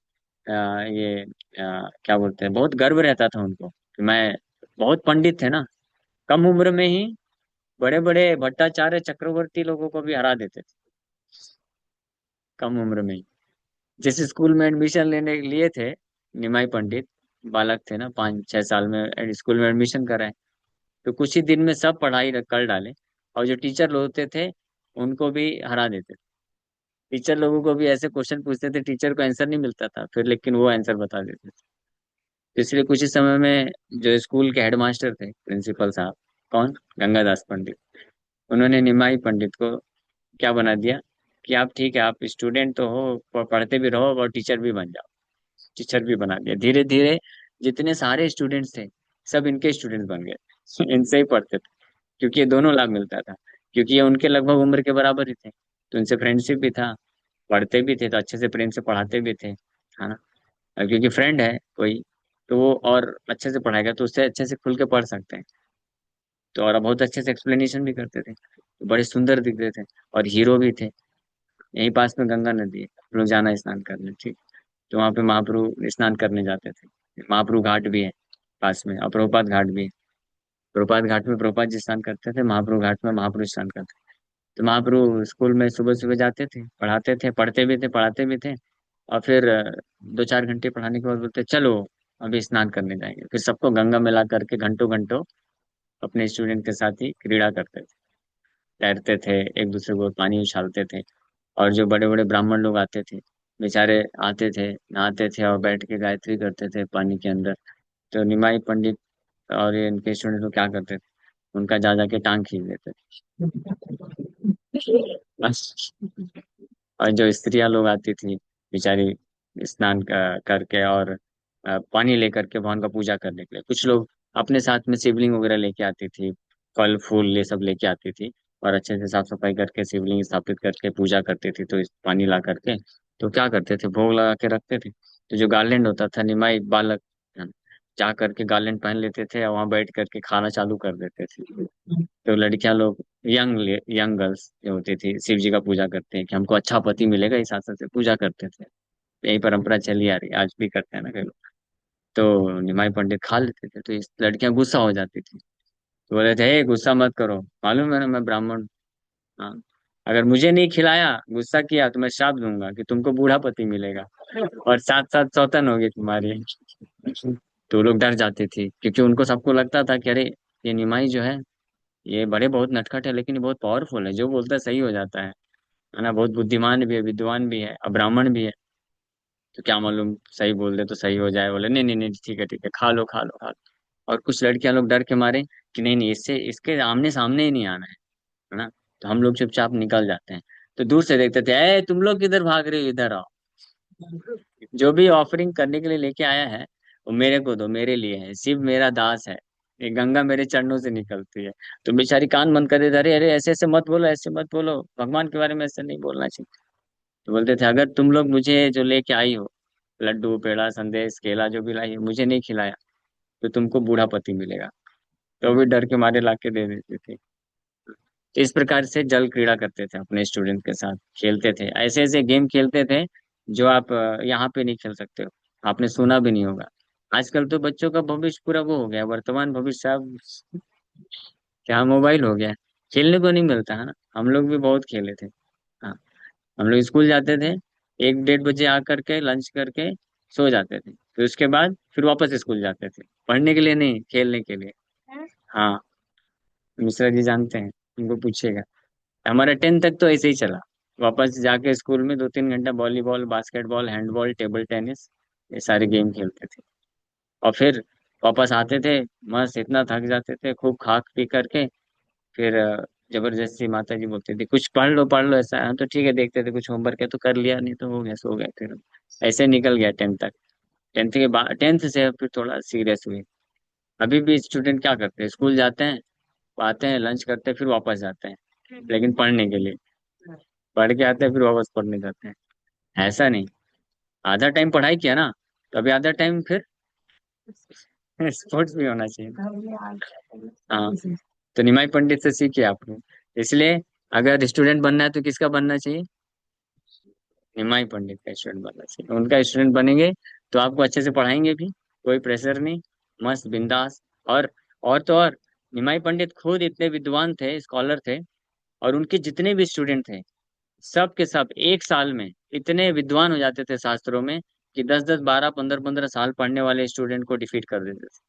क्या बोलते हैं, बहुत गर्व रहता था उनको कि मैं, बहुत पंडित थे ना, कम उम्र में ही बड़े बड़े भट्टाचार्य चक्रवर्ती लोगों को भी हरा देते थे, कम उम्र में ही। जिस स्कूल में एडमिशन लेने लिए थे निमाई पंडित, बालक थे ना, 5-6 साल में स्कूल में एडमिशन कराए, तो कुछ ही दिन में सब पढ़ाई कर डाले। और जो टीचर लोग होते थे उनको भी हरा देते थे। टीचर लोगों को भी ऐसे क्वेश्चन पूछते थे, टीचर को आंसर नहीं मिलता था फिर, लेकिन वो आंसर बता देते थे। तो इसलिए कुछ ही समय में जो स्कूल के हेडमास्टर थे, प्रिंसिपल साहब, कौन, गंगादास पंडित, उन्होंने निमाई पंडित को क्या बना दिया कि आप ठीक है, आप स्टूडेंट तो हो, पढ़ते भी रहो और टीचर भी बन जाओ। टीचर भी बना दिया। धीरे धीरे जितने सारे स्टूडेंट्स थे, सब इनके स्टूडेंट्स बन गए। इनसे ही पढ़ते थे, क्योंकि ये दोनों लाभ मिलता था, क्योंकि ये उनके लगभग उम्र के बराबर ही थे, तो इनसे फ्रेंडशिप भी था, पढ़ते भी थे तो अच्छे से प्रेम से पढ़ाते भी थे, है ना। और क्योंकि फ्रेंड है कोई, तो वो और अच्छे से पढ़ाएगा, तो उससे अच्छे से खुल के पढ़ सकते हैं। तो और बहुत अच्छे से एक्सप्लेनेशन भी करते थे, तो बड़े सुंदर दिखते थे, और हीरो भी थे। यहीं पास में गंगा नदी है, हम लोग जाना स्नान करने, ठीक। तो वहाँ पे महाप्रभु स्नान करने जाते थे। महाप्रभु घाट भी है पास में, और प्रभुपाद घाट भी है। प्रभुपाद घाट में प्रभुपाद जी स्नान करते थे, महाप्रभु घाट में महाप्रभु स्नान करते थे। तो महाप्रभु स्कूल में सुबह सुबह जाते थे, पढ़ाते थे, पढ़ते भी थे, पढ़ाते भी थे। और फिर 2-4 घंटे पढ़ाने के बाद बोलते चलो अभी स्नान करने जाएंगे। फिर सबको गंगा में ला करके घंटों घंटों अपने स्टूडेंट के साथ ही क्रीड़ा करते थे, तैरते थे, एक दूसरे को पानी उछालते थे। और जो बड़े बड़े ब्राह्मण लोग आते थे, बेचारे आते थे, नहाते थे और बैठ के गायत्री करते थे पानी के अंदर। तो निमाई पंडित और ये इनके स्टूडेंट लोग क्या करते थे, उनका जा जाके टांग खींच देते थे बस। और जो स्त्रियां लोग आती थी बेचारी, स्नान करके और पानी लेकर के भगवान का पूजा करने के लिए, कुछ लोग अपने साथ में शिवलिंग वगैरह लेके आती थी, फल फूल ये सब लेके आती थी, और अच्छे से साफ सफाई करके शिवलिंग स्थापित करके पूजा करती थी। तो इस पानी ला करके तो क्या करते थे, भोग लगा के रखते थे। तो जो गार्लेंड होता था, निमाई बालक जा करके गार्लेंड पहन लेते थे और वहां बैठ करके खाना चालू कर देते थे। तो लड़कियां लोग, यंग गर्ल्स जो होती थी, शिव जी का पूजा करते हैं कि हमको अच्छा पति मिलेगा, इस आशा से पूजा करते थे। यही परंपरा चली आ रही है, आज भी करते हैं ना कई लोग। तो निमाई पंडित खा लेते थे, तो इस लड़कियां गुस्सा हो जाती थी, तो बोले थे, "ए, गुस्सा मत करो, मालूम है ना मैं ब्राह्मण हूँ। हाँ, अगर मुझे नहीं खिलाया, गुस्सा किया, तो मैं श्राप दूंगा कि तुमको बूढ़ा पति मिलेगा और साथ साथ सौतन होगी तुम्हारी।" तो वो लोग डर जाते थे, क्योंकि उनको सबको लगता था कि अरे, ये निमाई जो ये बड़े बहुत नटखट है, लेकिन ये बहुत पावरफुल है, जो बोलता है सही हो जाता है ना, बहुत बुद्धिमान भी है, विद्वान भी है और ब्राह्मण भी है। तो क्या मालूम सही बोल दे तो सही हो जाए। बोले, नहीं नहीं नहीं, ठीक है, खा लो खा लो खा लो। और कुछ लड़कियां लोग डर के मारे कि नहीं नहीं, इससे इसके आमने सामने ही नहीं आना है ना। तो हम लोग चुपचाप निकल जाते हैं। तो दूर से देखते थे, ए तुम लोग किधर भाग रहे हो, इधर आओ। जो भी ऑफरिंग करने के लिए लेके आया है, वो मेरे को दो, मेरे लिए है, शिव मेरा दास है, ये गंगा मेरे चरणों से निकलती है। तो बेचारी कान बंद कर देती, अरे अरे, ऐसे ऐसे मत बोलो, ऐसे मत बोलो, भगवान के बारे में ऐसे नहीं बोलना चाहिए। तो बोलते थे, अगर तुम लोग मुझे जो लेके आई हो, लड्डू पेड़ा संदेश केला जो भी लाई हो, मुझे नहीं खिलाया, तो तुमको बूढ़ा पति मिलेगा। तो भी डर के मारे लाके दे देते थे। तो इस प्रकार से जल क्रीड़ा करते थे, अपने स्टूडेंट के साथ खेलते थे, ऐसे ऐसे गेम खेलते थे जो आप यहाँ पे नहीं खेल सकते हो, आपने सुना भी नहीं होगा। आजकल तो बच्चों का भविष्य पूरा वो हो गया, वर्तमान भविष्य सब क्या मोबाइल हो गया है। खेलने को नहीं मिलता है ना। हम लोग भी बहुत खेले थे। हाँ, हम लोग स्कूल जाते थे, 1 1:30 बजे आकर के लंच करके सो जाते थे, फिर उसके बाद फिर वापस स्कूल जाते थे, पढ़ने के लिए नहीं, खेलने के लिए। हाँ, मिश्रा जी जानते हैं, उनको पूछिएगा। हमारा 10th तक तो ऐसे ही चला। वापस जाके स्कूल में 2 3 घंटा volleyball, basketball, handball, table tennis, ये सारे गेम खेलते थे। और फिर वापस आते थे, मस्त इतना थक जाते थे, खूब खा पी करके। फिर जबरदस्ती माता जी बोलती थी, कुछ पढ़ लो ऐसा। हाँ, तो ठीक है, देखते थे, कुछ होमवर्क है तो कर लिया, नहीं तो हो गया, सो गए। फिर ऐसे निकल गया 10th तक। 10th के बाद, 10th से फिर थोड़ा सीरियस हुई। अभी भी स्टूडेंट क्या करते हैं, स्कूल जाते हैं, आते हैं, लंच करते हैं, फिर वापस जाते हैं, लेकिन पढ़ने के लिए। पढ़ के आते हैं, फिर वापस पढ़ने जाते हैं। ऐसा नहीं, आधा टाइम पढ़ाई किया ना, तो अभी आधा टाइम फिर स्पोर्ट्स भी होना चाहिए। हाँ, तो निमाई पंडित से सीखिए आप लोग। इसलिए अगर स्टूडेंट बनना है तो किसका बनना चाहिए, निमाई पंडित का स्टूडेंट बनना चाहिए। उनका स्टूडेंट बनेंगे तो आपको अच्छे से पढ़ाएंगे भी, कोई प्रेशर नहीं, मस्त बिंदास। और और तो और, निमाई पंडित खुद इतने विद्वान थे, स्कॉलर थे, और उनके जितने भी स्टूडेंट थे, सब के सब एक साल में इतने विद्वान हो जाते थे शास्त्रों में, कि 10 10 12 15 15 साल पढ़ने वाले स्टूडेंट को डिफीट कर देते थे।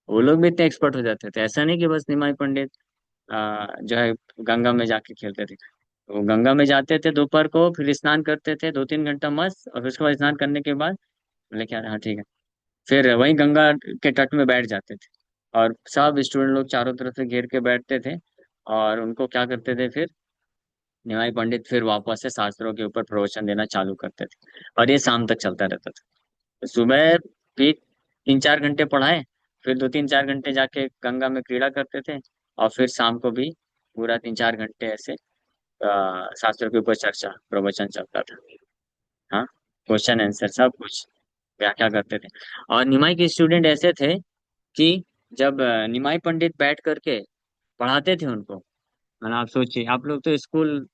वो लोग भी इतने एक्सपर्ट हो जाते थे। ऐसा नहीं कि बस निमाई पंडित जो है गंगा में जाके खेलते थे। वो गंगा में जाते थे दोपहर को, फिर स्नान करते थे 2 3 घंटा मस्त, और फिर उसके बाद स्नान करने के बाद बोले क्या, हाँ ठीक है, फिर वहीं गंगा के तट में बैठ जाते थे, और सब स्टूडेंट लोग चारों तरफ से घेर के बैठते थे, और उनको क्या करते थे फिर, निमाई पंडित फिर वापस से शास्त्रों के ऊपर प्रवचन देना चालू करते थे, और ये शाम तक चलता रहता था। तो सुबह भी 3 4 घंटे पढ़ाए, फिर 2 3 4 घंटे जाके गंगा में क्रीड़ा करते थे, और फिर शाम को भी पूरा 3 4 घंटे ऐसे शास्त्रों के ऊपर चर्चा प्रवचन चलता था। हाँ, क्वेश्चन आंसर सब कुछ व्याख्या करते थे। और निमाई के स्टूडेंट ऐसे थे कि जब निमाई पंडित बैठ करके पढ़ाते थे उनको, मतलब आप सोचिए, आप लोग तो स्कूल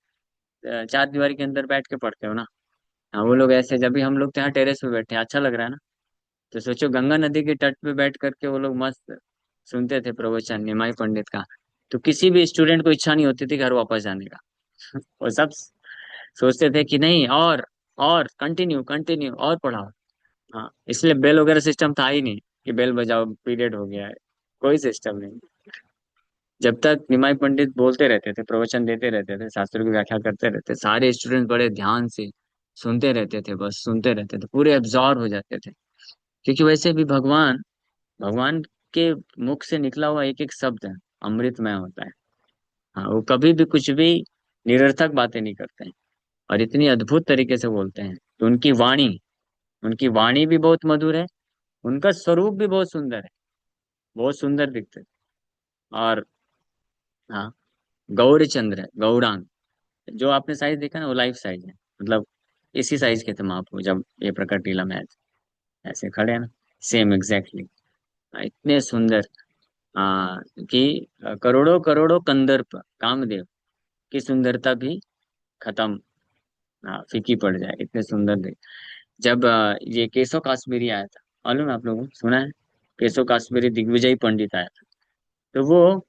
चार दीवारी के अंदर बैठ के पढ़ते हो ना। हाँ, वो लोग ऐसे, जब भी हम लोग तो यहाँ टेरेस पे बैठे हैं, अच्छा लग रहा है ना। तो सोचो, गंगा नदी के तट पे बैठ करके वो लोग मस्त सुनते थे प्रवचन निमाई पंडित का। तो किसी भी स्टूडेंट को इच्छा नहीं होती थी घर वापस जाने का। वो सब सोचते थे कि नहीं, और कंटिन्यू कंटिन्यू और पढ़ाओ। हाँ, इसलिए बेल वगैरह सिस्टम था ही नहीं कि बेल बजाओ पीरियड हो गया है, कोई सिस्टम नहीं। जब तक निमाई पंडित बोलते रहते थे, प्रवचन देते रहते थे, शास्त्रों की व्याख्या करते रहते, सारे स्टूडेंट बड़े ध्यान से सुनते रहते थे, बस सुनते रहते थे, पूरे एब्जॉर्ब हो जाते थे। क्योंकि वैसे भी भगवान भगवान के मुख से निकला हुआ एक एक शब्द है अमृतमय होता है। हाँ, वो कभी भी कुछ भी निरर्थक बातें नहीं करते हैं, और इतनी अद्भुत तरीके से बोलते हैं। तो उनकी वाणी भी बहुत मधुर है, उनका स्वरूप भी बहुत सुंदर है, बहुत सुंदर दिखते हैं। और हाँ, गौरी चंद्र है, गौरांग। जो आपने साइज देखा ना, वो लाइफ साइज है, मतलब इसी साइज के थे महाप्रभु जब ये प्रकट लीला में आए थे। ऐसे खड़े हैं ना, सेम एग्जैक्टली। इतने सुंदर, हाँ, कि करोड़ों करोड़ों कंदर्प कामदेव की सुंदरता भी खत्म, हाँ, फीकी पड़ जाए, इतने सुंदर थे। जब ये केशव काश्मीरी आया था, मालूम है आप लोगों को, सुना है? केशव काश्मीरी दिग्विजय पंडित आया था, तो वो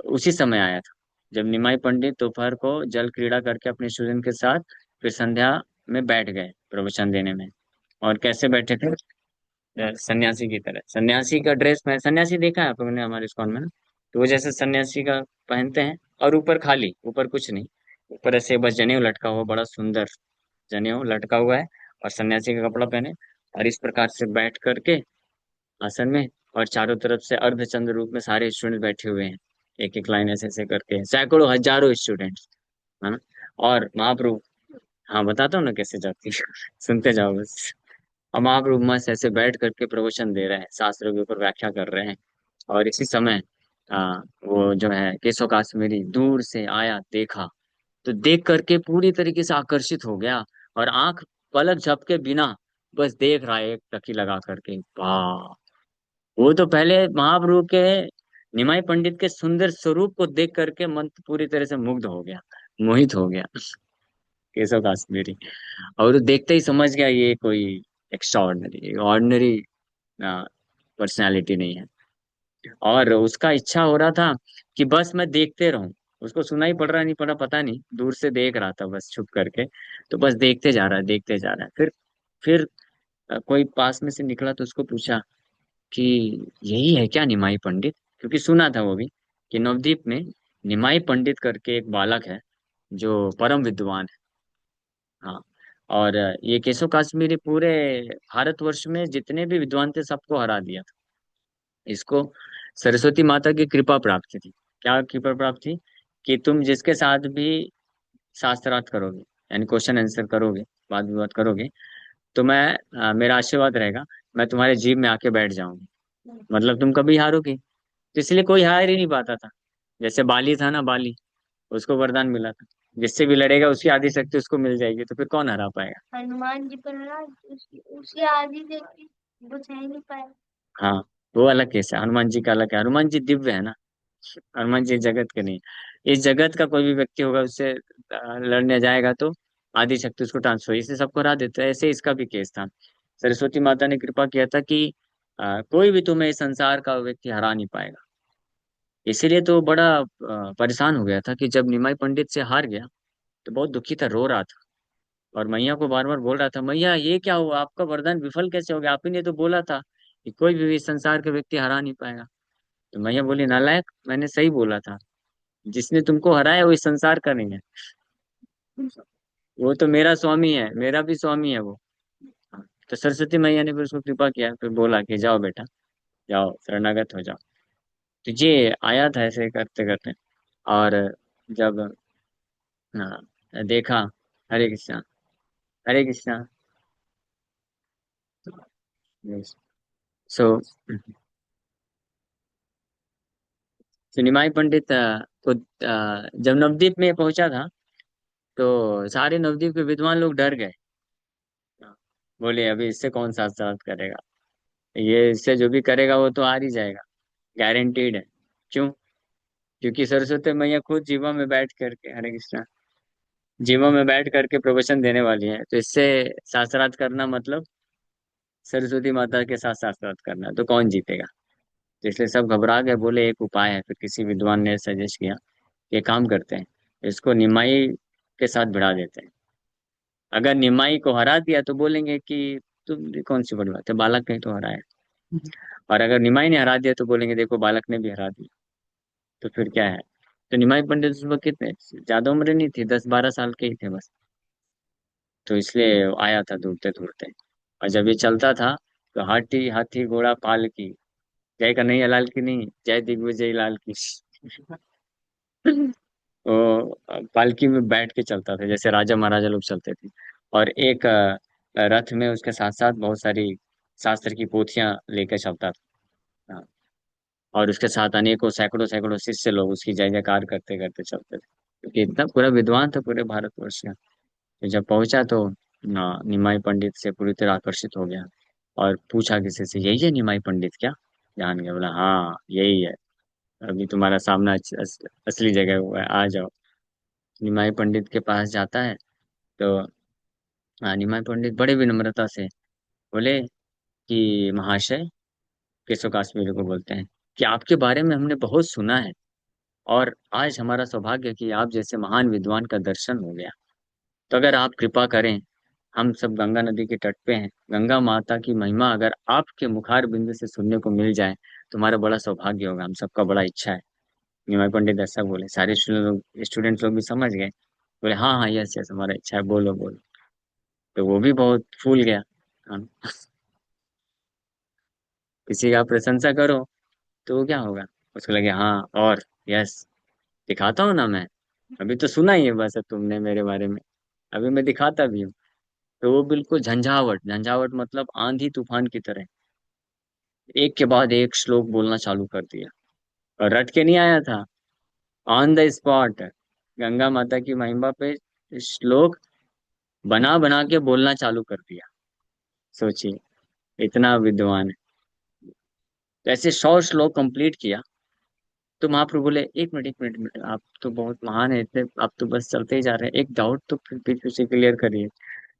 उसी समय आया था जब निमाई पंडित दोपहर को जल क्रीड़ा करके अपने स्टूडेंट के साथ फिर संध्या में बैठ गए प्रवचन देने में। और कैसे बैठे थे? सन्यासी की तरह, सन्यासी का ड्रेस में, सन्यासी देखा है आप लोगों ने हमारे इस्कॉन में ना, तो वो जैसे सन्यासी का पहनते हैं, और ऊपर खाली, ऊपर कुछ नहीं, ऊपर ऐसे बस जनेऊ लटका हुआ, बड़ा सुंदर जनेऊ लटका हुआ है, और सन्यासी का कपड़ा पहने, और इस प्रकार से बैठ करके आसन में, और चारों तरफ से अर्धचंद्र रूप में सारे स्टूडेंट बैठे हुए हैं, एक एक लाइन ऐसे ऐसे करके, सैकड़ों हजारों स्टूडेंट्स, है ना। और महाप्रभु, हाँ बताता हूँ ना कैसे जाती है सुनते जाओ बस। और महाप्रभु मस्त ऐसे बैठ करके प्रवचन दे रहे हैं, शास्त्रों के ऊपर व्याख्या कर रहे हैं। और इसी समय वो जो है केशव काश्मीरी दूर से आया, देखा, तो देख करके पूरी तरीके से आकर्षित हो गया, और आंख पलक झपके बिना बस देख रहा है, एक टकी लगा करके, वाह। वो तो पहले महाप्रभु के निमाई पंडित के सुंदर स्वरूप को देख करके मन पूरी तरह से मुग्ध हो गया, मोहित हो गया केशव काश्मीरी। और वो देखते ही समझ गया ये कोई एक्स्ट्राऑर्डिनरी ऑर्डिनरी पर्सनालिटी नहीं है। और उसका इच्छा हो रहा था कि बस मैं देखते रहूं, उसको सुनाई पड़ रहा नहीं पड़ा पता नहीं, दूर से देख रहा था बस छुप करके, तो बस देखते जा रहा है, देखते जा रहा है। फिर कोई पास में से निकला तो उसको पूछा कि यही है क्या निमाई पंडित? क्योंकि सुना था वो भी कि नवद्वीप में निमाई पंडित करके एक बालक है जो परम विद्वान है। हाँ, और ये केशव काश्मीरी पूरे भारतवर्ष में जितने भी विद्वान थे सबको हरा दिया था। इसको सरस्वती माता की कृपा प्राप्त थी। क्या कृपा प्राप्त थी? कि तुम जिसके साथ भी शास्त्रार्थ करोगे, यानी क्वेश्चन आंसर करोगे, वाद विवाद करोगे, तो मेरा आशीर्वाद रहेगा, मैं तुम्हारे जीव में आके बैठ जाऊंगी, मतलब तुम कभी हारोगे। तो इसलिए कोई हार ही नहीं पाता था। जैसे बाली था ना, बाली, उसको वरदान मिला था, जिससे भी लड़ेगा उसकी आदि शक्ति उसको मिल जाएगी, तो फिर कौन हरा पाएगा? हनुमान जी पर ना, उसकी आदि देखी वो सह नहीं पाए। हाँ, वो अलग केस है, हनुमान जी का अलग है, हनुमान जी दिव्य है ना, हनुमान जी जगत के नहीं। इस जगत का कोई भी व्यक्ति होगा, उससे लड़ने जाएगा तो आदि शक्ति उसको ट्रांसफर, इसे सबको हरा देता है। ऐसे इसका भी केस था। सरस्वती माता ने कृपा किया था कि कोई भी तुम्हें इस संसार का व्यक्ति हरा नहीं पाएगा। इसीलिए तो बड़ा परेशान हो गया था कि जब निमाई पंडित से हार गया, तो बहुत दुखी था, रो रहा था, और मैया को बार बार बोल रहा था, मैया ये क्या हुआ, आपका वरदान विफल कैसे हो गया, आप ही ने तो बोला था कि कोई भी इस संसार के व्यक्ति हरा नहीं पाएगा। तो मैया बोली, नालायक, मैंने सही बोला था, जिसने तुमको हराया वो इस संसार का नहीं है, वो तो मेरा स्वामी है, मेरा भी स्वामी है वो। हाँ, तो सरस्वती मैया ने फिर उसको कृपा किया, फिर बोला कि जाओ बेटा, जाओ शरणागत हो जाओ। तो ये आया था ऐसे करते करते। और जब, हाँ, देखा, हरे कृष्णा, हरे कृष्णा। सो निमाई पंडित जब नवद्वीप में पहुंचा था, तो सारे नवद्वीप के विद्वान लोग डर गए। बोले अभी इससे कौन शास्त्रार्थ करेगा, ये इससे जो भी करेगा वो तो हार ही जाएगा, गारंटीड है। क्यों? क्योंकि सरस्वती मैया खुद जीवा में बैठ करके, हरे कृष्णा, जीवा में बैठ करके प्रवचन देने वाली है, तो इससे शास्त्रार्थ करना मतलब सरस्वती माता के साथ शास्त्रार्थ करना, तो कौन जीतेगा? तो इसलिए सब घबरा गए, बोले एक उपाय है। फिर किसी विद्वान ने सजेस्ट किया, ये काम करते हैं, इसको निमाई के साथ भिड़ा देते हैं। अगर निमाई को हरा दिया तो बोलेंगे कि तुम, कौन सी बड़ी बात है, बालक ने तो हराया। और अगर निमाई ने हरा दिया तो बोलेंगे देखो बालक ने भी हरा दिया। तो फिर क्या है। तो निमाई पंडित उस वक्त कितने, ज्यादा उम्र नहीं थी, 10-12 साल के ही थे बस। तो इसलिए आया था दौड़ते दौड़ते। और जब ये चलता था, तो हाथी हाथी घोड़ा पाल की, जय कन्हैया लाल की नहीं, जय दिग्विजय लाल की। वो पालकी में बैठ के चलता था, जैसे राजा महाराजा लोग चलते थे। और एक रथ में उसके साथ साथ बहुत सारी शास्त्र की पोथियां लेकर चलता था। हाँ, और उसके साथ अनेकों सैकड़ों सैकड़ों शिष्य लोग उसकी जय जयकार करते करते चलते थे, क्योंकि इतना पूरा विद्वान था पूरे भारतवर्ष का। तो जब पहुंचा तो निमाई पंडित से पूरी तरह आकर्षित हो गया। और पूछा किसी से, यही है निमाई पंडित क्या? जान गया, बोला हाँ यही है। अभी तुम्हारा सामना असली जगह हुआ है, आ जाओ। निमाई पंडित के पास जाता है। तो निमाई पंडित बड़े विनम्रता से बोले कि महाशय, केशव काश्मीरी को बोलते हैं, कि आपके बारे में हमने बहुत सुना है, और आज हमारा सौभाग्य है कि आप जैसे महान विद्वान का दर्शन हो गया। तो अगर आप कृपा करें, हम सब गंगा नदी के तट पे हैं, गंगा माता की महिमा अगर आपके मुखार बिंदु से सुनने को मिल जाए तो हमारा बड़ा सौभाग्य होगा, हम सबका बड़ा इच्छा है। निमाई पंडित ऐसा बोले, सारे स्टूडेंट्स लोग भी समझ गए। बोले हाँ हाँ, यस यस, हमारा इच्छा है, बोलो बोलो। तो वो भी बहुत फूल गया। हाँ, किसी का प्रशंसा करो तो वो क्या होगा, उसको लगे हाँ, और यस, दिखाता हूँ ना मैं, अभी तो सुना ही है बस तुमने मेरे बारे में, अभी मैं दिखाता भी हूँ। तो वो बिल्कुल झंझावट झंझावट मतलब आंधी तूफान की तरह एक के बाद एक श्लोक बोलना चालू कर दिया। और रट के नहीं आया था, ऑन द स्पॉट गंगा माता की महिमा पे श्लोक बना बना के बोलना चालू कर दिया। सोचिए, इतना विद्वान है। जैसे 100 श्लोक कंप्लीट किया, तो महाप्रभु बोले, एक मिनट, आप तो बहुत महान है इतने, आप तो बस चलते ही जा रहे हैं, एक डाउट तो फिर बीच में से क्लियर करिए।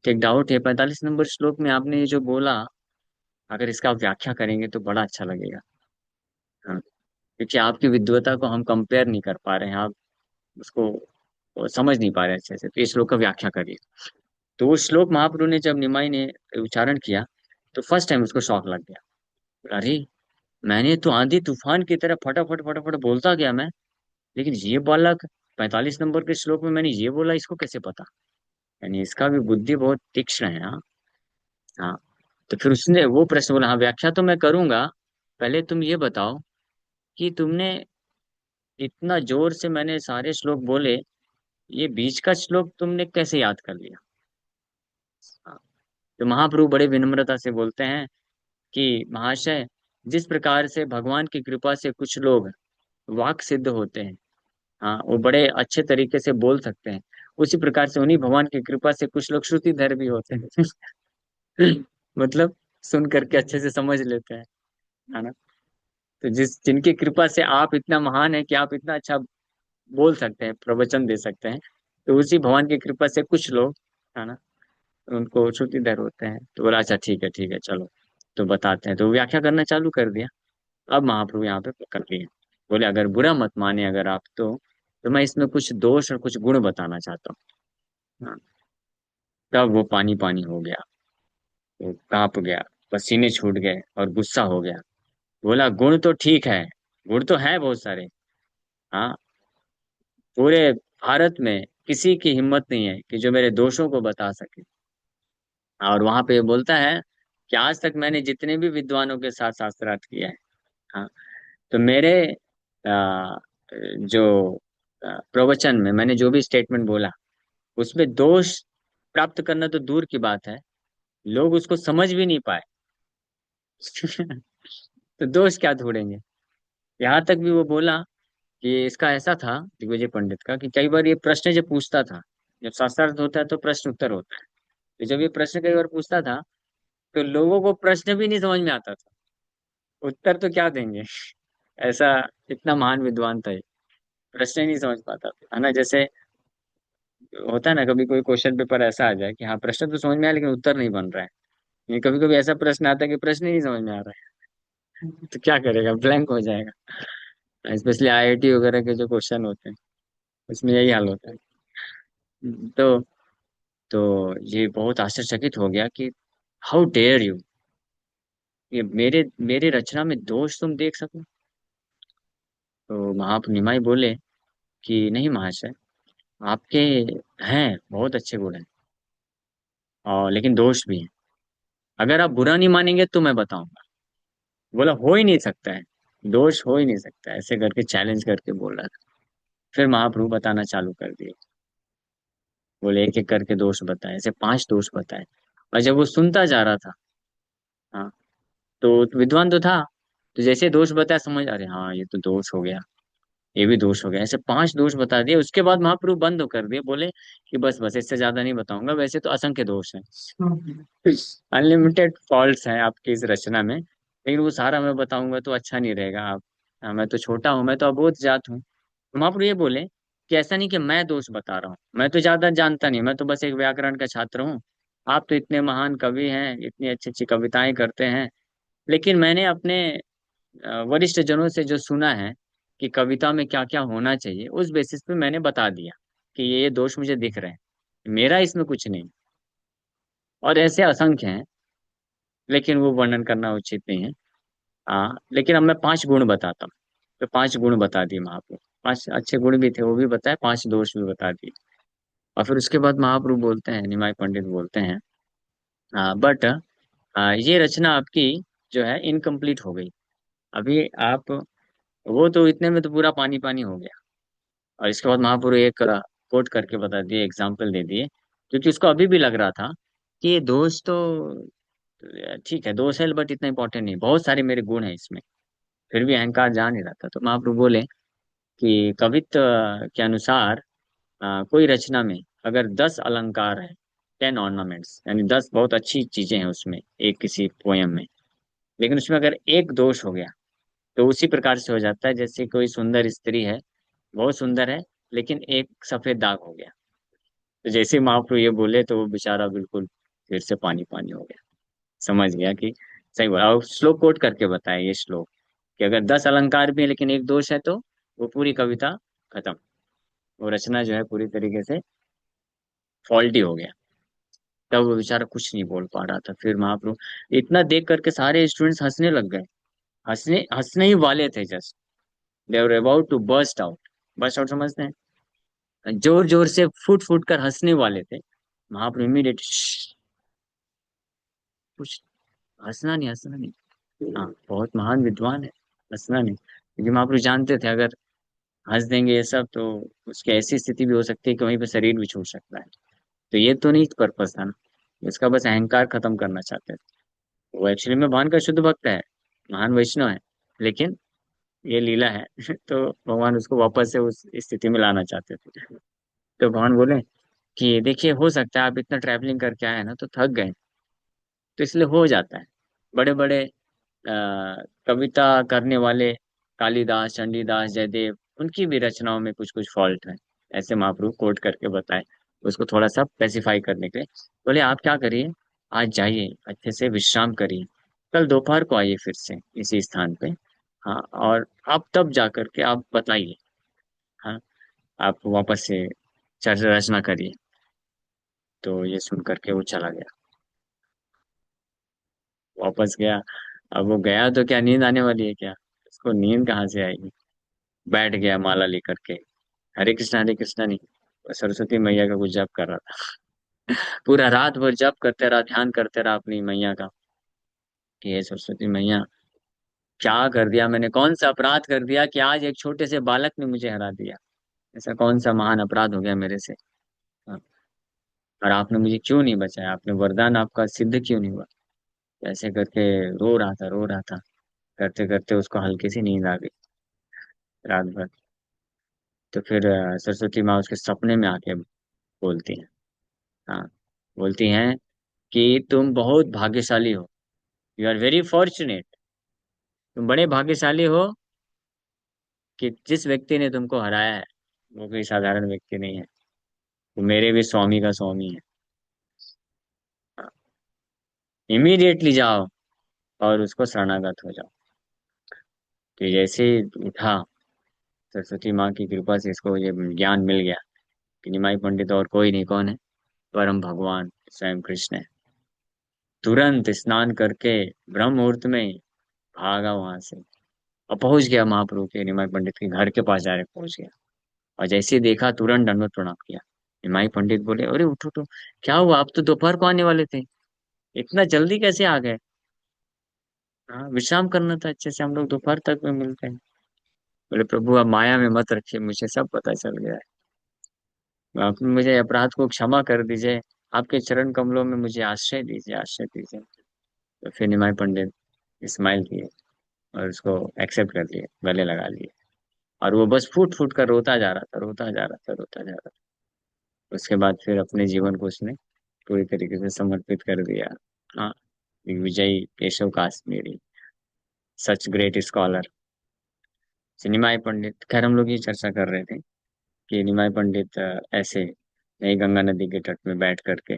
तो एक डाउट है, 45 नंबर श्लोक में आपने ये जो बोला, अगर इसका आप व्याख्या करेंगे तो बड़ा अच्छा लगेगा। हाँ, क्योंकि आपकी विद्वता को हम कंपेयर नहीं कर पा रहे हैं, आप उसको समझ नहीं पा रहे अच्छे से, तो इस श्लोक का व्याख्या करिए। तो वो श्लोक महाप्रभु ने जब निमाई ने उच्चारण किया, तो फर्स्ट टाइम उसको शौक लग गया। अरे, मैंने तो आंधी तूफान की तरह फटाफट फटाफट बोलता गया मैं, लेकिन ये बालक 45 नंबर के श्लोक में मैंने ये बोला, इसको कैसे पता? यानी इसका भी बुद्धि बहुत तीक्ष्ण है। हाँ। हाँ। तो फिर उसने वो प्रश्न बोला, हाँ व्याख्या तो मैं करूंगा, पहले तुम ये बताओ कि तुमने इतना जोर से मैंने सारे श्लोक बोले, ये बीच का श्लोक तुमने कैसे याद कर लिया? हाँ। तो महाप्रभु बड़े विनम्रता से बोलते हैं कि महाशय, जिस प्रकार से भगवान की कृपा से कुछ लोग वाक सिद्ध होते हैं, हाँ वो बड़े अच्छे तरीके से बोल सकते हैं, उसी प्रकार से उन्हीं भगवान की कृपा से कुछ लोग श्रुतिधर भी होते हैं। मतलब सुन करके अच्छे से समझ लेते हैं, है ना। तो जिनकी कृपा से आप इतना महान है कि आप इतना अच्छा बोल सकते हैं, प्रवचन दे सकते हैं, तो उसी भगवान की कृपा से कुछ लोग, है ना, उनको श्रुतिधर होते हैं। तो बोला अच्छा ठीक है चलो, तो बताते हैं। तो व्याख्या करना चालू कर दिया। अब महाप्रभु यहाँ पे पकड़ लिए, बोले अगर बुरा मत माने अगर आप, तो मैं इसमें कुछ दोष और कुछ गुण बताना चाहता हूँ। हाँ, तब वो पानी पानी हो गया, वो कांप गया, पसीने छूट गए और गुस्सा हो गया। बोला गुण तो ठीक है, गुण तो है बहुत सारे। हाँ, पूरे भारत में किसी की हिम्मत नहीं है कि जो मेरे दोषों को बता सके। और वहां पे बोलता है कि आज तक मैंने जितने भी विद्वानों के साथ शास्त्रार्थ किया है, हाँ, तो मेरे आ, जो प्रवचन में मैंने जो भी स्टेटमेंट बोला, उसमें दोष प्राप्त करना तो दूर की बात है, लोग उसको समझ भी नहीं पाए। तो दोष क्या ढूंढेंगे। यहाँ तक भी वो बोला कि इसका ऐसा था दिग्विजय पंडित का, कि कई बार ये प्रश्न जब पूछता था, जब शास्त्रार्थ होता है तो प्रश्न उत्तर होता है, तो जब ये प्रश्न कई बार पूछता था, तो लोगों को प्रश्न भी नहीं समझ में आता था, उत्तर तो क्या देंगे। ऐसा, इतना महान विद्वान था ये, प्रश्न ही नहीं समझ पाता था, है ना। जैसे होता है ना, कभी कोई क्वेश्चन पेपर ऐसा आ जाए कि हाँ प्रश्न तो समझ में आया लेकिन उत्तर नहीं बन रहा है। ये कभी कभी ऐसा प्रश्न आता है कि प्रश्न ही नहीं समझ में आ रहा है। तो क्या करेगा, ब्लैंक हो जाएगा। स्पेशली आईआईटी वगैरह के जो क्वेश्चन होते हैं, उसमें यही हाल होता है। तो ये बहुत आश्चर्यचकित हो गया कि हाउ डेयर यू, ये मेरे मेरे रचना में दोष तुम देख सको। तो निमाई बोले कि नहीं महाशय, आपके हैं बहुत अच्छे गुण हैं, और लेकिन दोष भी हैं। अगर आप बुरा नहीं मानेंगे तो मैं बताऊंगा। बोला हो ही नहीं सकता है, दोष हो ही नहीं सकता है, ऐसे करके चैलेंज करके बोल रहा था। फिर महाप्रभु बताना चालू कर दिए। बोले एक एक करके दोष बताए, ऐसे 5 दोष बताए। और जब वो सुनता जा रहा था, हाँ, तो विद्वान तो था, तो जैसे दोष बताया समझ, अरे हाँ ये तो दोष हो गया, ये भी दोष हो गया, ऐसे 5 दोष बता दिए। उसके बाद महाप्रभु बंद कर दिए, बोले कि बस बस इससे ज्यादा नहीं बताऊंगा, वैसे तो असंख्य दोष हैं, अनलिमिटेड फॉल्ट्स हैं आपकी इस रचना में, लेकिन वो सारा मैं बताऊंगा तो अच्छा नहीं रहेगा। आप, मैं तो छोटा हूँ, मैं तो अबोध जात हूँ। तो महाप्रभु ये बोले कि ऐसा नहीं कि मैं दोष बता रहा हूँ, मैं तो ज्यादा जानता नहीं, मैं तो बस एक व्याकरण का छात्र हूँ। आप तो इतने महान कवि हैं, इतनी अच्छी अच्छी कविताएं करते हैं, लेकिन मैंने अपने वरिष्ठ जनों से जो सुना है कि कविता में क्या क्या होना चाहिए, उस बेसिस पे मैंने बता दिया कि ये दोष मुझे दिख रहे हैं, मेरा इसमें कुछ नहीं। और ऐसे असंख्य हैं, लेकिन वो वर्णन करना उचित नहीं है। हाँ, लेकिन अब मैं 5 गुण बताता हूँ। तो 5 गुण बता दिए महाप्रभु, 5 अच्छे गुण भी थे वो भी बताए, 5 दोष भी बता दिए। और फिर उसके बाद महाप्रभु बोलते हैं, निमाई पंडित बोलते हैं, बट ये रचना आपकी जो है इनकम्प्लीट हो गई। अभी आप, वो तो इतने में तो पूरा पानी पानी हो गया। और इसके बाद महापुरु एक कोट करके बता दिए, एग्जाम्पल दे दिए, क्योंकि उसको अभी भी लग रहा था कि ये दोष तो ठीक है, दोष है बट इतना इंपॉर्टेंट नहीं, बहुत सारे मेरे गुण हैं इसमें, फिर भी अहंकार जा नहीं रहा था। तो महाप्रभु बोले कि कवित्व के अनुसार कोई रचना में अगर 10 अलंकार है, 10 ऑर्नामेंट्स, यानी 10 बहुत अच्छी चीजें हैं उसमें, एक किसी पोयम में, लेकिन उसमें अगर एक दोष हो गया, तो उसी प्रकार से हो जाता है जैसे कोई सुंदर स्त्री है, बहुत सुंदर है, लेकिन एक सफेद दाग हो गया। तो जैसे ही महाप्रभु ये बोले तो वो बेचारा बिल्कुल फिर से पानी पानी हो गया, समझ गया कि सही बोला। और श्लोक कोट करके बताया ये श्लोक, कि अगर 10 अलंकार भी है लेकिन एक दोष है, तो वो पूरी कविता खत्म, वो रचना जो है पूरी तरीके से फॉल्टी हो गया। तब वो बेचारा कुछ नहीं बोल पा रहा था। फिर महाप्रभु, इतना देख करके सारे स्टूडेंट्स हंसने लग गए, हंसने हंसने ही वाले थे, just they were about to burst out. Burst out समझते हैं, जोर जोर से फूट फूट कर हंसने वाले थे। महाप्रभु इमीडिएट, कुछ, हंसना नहीं, हंसना नहीं, हाँ बहुत महान विद्वान है, हंसना नहीं, क्योंकि महाप्रभु जानते थे अगर हंस देंगे ये सब तो उसकी ऐसी स्थिति भी हो सकती है कि वहीं पर शरीर भी छूट सकता है। तो ये तो नहीं पर्पस था ना, इसका बस अहंकार खत्म करना चाहते थे। वो एक्चुअली में भगवान का शुद्ध भक्त है, महान वैष्णव है, लेकिन ये लीला है तो भगवान उसको वापस से उस स्थिति में लाना चाहते थे। तो भगवान बोले कि देखिए हो सकता है आप इतना ट्रैवलिंग करके आए ना तो थक गए, तो इसलिए हो जाता है। बड़े बड़े कविता करने वाले कालिदास, चंडीदास, जयदेव, उनकी भी रचनाओं में कुछ कुछ फॉल्ट है, ऐसे महाप्रभु कोट करके बताए, उसको थोड़ा सा स्पेसिफाई करने के लिए। बोले आप क्या करिए, आज जाइए अच्छे से विश्राम करिए, कल दोपहर को आइए फिर से इसी स्थान पे, हाँ, और आप तब जा करके आप बताइए, हाँ, आप वापस से चर्चा रचना करिए। तो ये सुन करके वो चला गया, वापस गया। अब वो गया तो क्या नींद आने वाली है क्या, उसको नींद कहाँ से आएगी। बैठ गया माला लेकर के, हरे कृष्णा नहीं, वो सरस्वती मैया का कुछ जप कर रहा था। पूरा रात भर जप करते रहा, ध्यान करते रहा अपनी मैया का, कि हे सरस्वती मैया, क्या कर दिया मैंने, कौन सा अपराध कर दिया कि आज एक छोटे से बालक ने मुझे हरा दिया, ऐसा कौन सा महान अपराध हो गया मेरे से। हाँ, और आपने मुझे क्यों नहीं बचाया, आपने वरदान आपका सिद्ध क्यों नहीं हुआ। ऐसे करके रो रहा था, रो रहा था, करते करते उसको हल्की सी नींद आ गई रात भर। तो फिर सरस्वती माँ उसके सपने में आके बोलती हैं, हाँ, बोलती हैं कि तुम बहुत भाग्यशाली हो, यू आर वेरी फॉर्चुनेट, तुम बड़े भाग्यशाली हो कि जिस व्यक्ति ने तुमको हराया है वो कोई साधारण व्यक्ति नहीं है, वो मेरे भी स्वामी का स्वामी है। इमीडिएटली जाओ और उसको शरणागत हो जाओ। तो जैसे ही उठा, सरस्वती माँ की कृपा से इसको ये ज्ञान मिल गया कि निमाई पंडित और कोई नहीं, कौन है, परम भगवान स्वयं कृष्ण है। तुरंत स्नान करके ब्रह्म मुहूर्त में भागा वहां से, और पहुंच गया महाप्रभु के, निमाई पंडित के घर के पास जा रहे पहुंच गया। और जैसे ही देखा तुरंत दंडवत प्रणाम किया। निमाई पंडित बोले, अरे उठो तो, क्या हुआ, आप तो दोपहर को आने वाले थे, इतना जल्दी कैसे आ गए? हाँ, विश्राम करना था अच्छे से, हम लोग दोपहर तक में मिलते हैं। बोले, प्रभु आप माया में मत रखिए, मुझे सब पता चल गया है, आप मुझे अपराध को क्षमा कर दीजिए, आपके चरण कमलों में मुझे आश्रय दीजिए, आश्रय दीजिए। तो फिर निमाई पंडित स्माइल किए और उसको एक्सेप्ट कर लिए, गले लगा लिए। और वो बस फूट फूट कर रोता जा रहा था, रोता जा रहा था, रोता जा रहा था। उसके बाद फिर अपने जीवन को उसने पूरी तरीके से समर्पित कर दिया। हाँ, विजय केशव काश्मीरी, सच ग्रेट स्कॉलर। निमाई पंडित, खैर हम लोग ये चर्चा कर रहे थे कि निमाई पंडित ऐसे नई गंगा नदी के तट में बैठ करके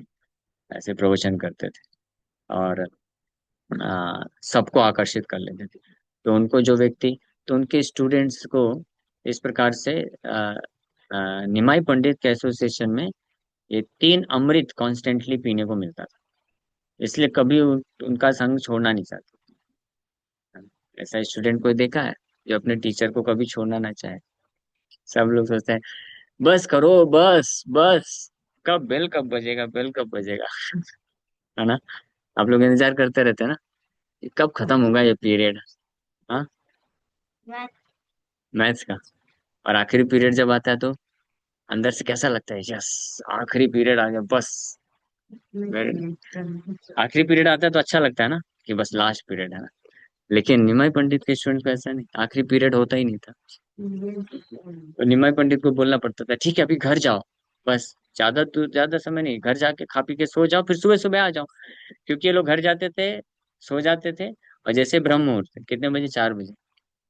ऐसे प्रवचन करते थे और सबको आकर्षित कर लेते थे। तो उनको जो व्यक्ति, तो उनके स्टूडेंट्स को इस प्रकार से निमाई पंडित के एसोसिएशन में ये 3 अमृत कॉन्स्टेंटली पीने को मिलता था। इसलिए कभी उनका संग छोड़ना नहीं चाहते। ऐसा स्टूडेंट कोई देखा है जो अपने टीचर को कभी छोड़ना ना चाहे? सब लोग सोचते हैं, बस करो, बस बस, कब बजेगा, बेल कब बजेगा। है ना? आप लोग इंतजार करते रहते हैं ना, कि कब खत्म होगा ये पीरियड। हाँ, मैथ। मैथ्स का। और आखिरी पीरियड जब आता है तो अंदर से कैसा लगता है, यस, आखिरी पीरियड आ गया बस। आखिरी पीरियड आता है तो अच्छा लगता है ना, कि बस लास्ट पीरियड है ना। लेकिन निमाई पंडित के स्टूडेंट को ऐसा नहीं, आखिरी पीरियड होता ही नहीं था। तो निमाई पंडित को बोलना पड़ता था, ठीक है अभी घर जाओ, बस ज्यादा तो ज्यादा समय नहीं, घर जाके खा पी के सो जाओ, फिर सुबह सुबह आ जाओ। क्योंकि ये लोग घर जाते थे, सो जाते थे, और जैसे ब्रह्म मुहूर्त कितने बजे, 4 बजे,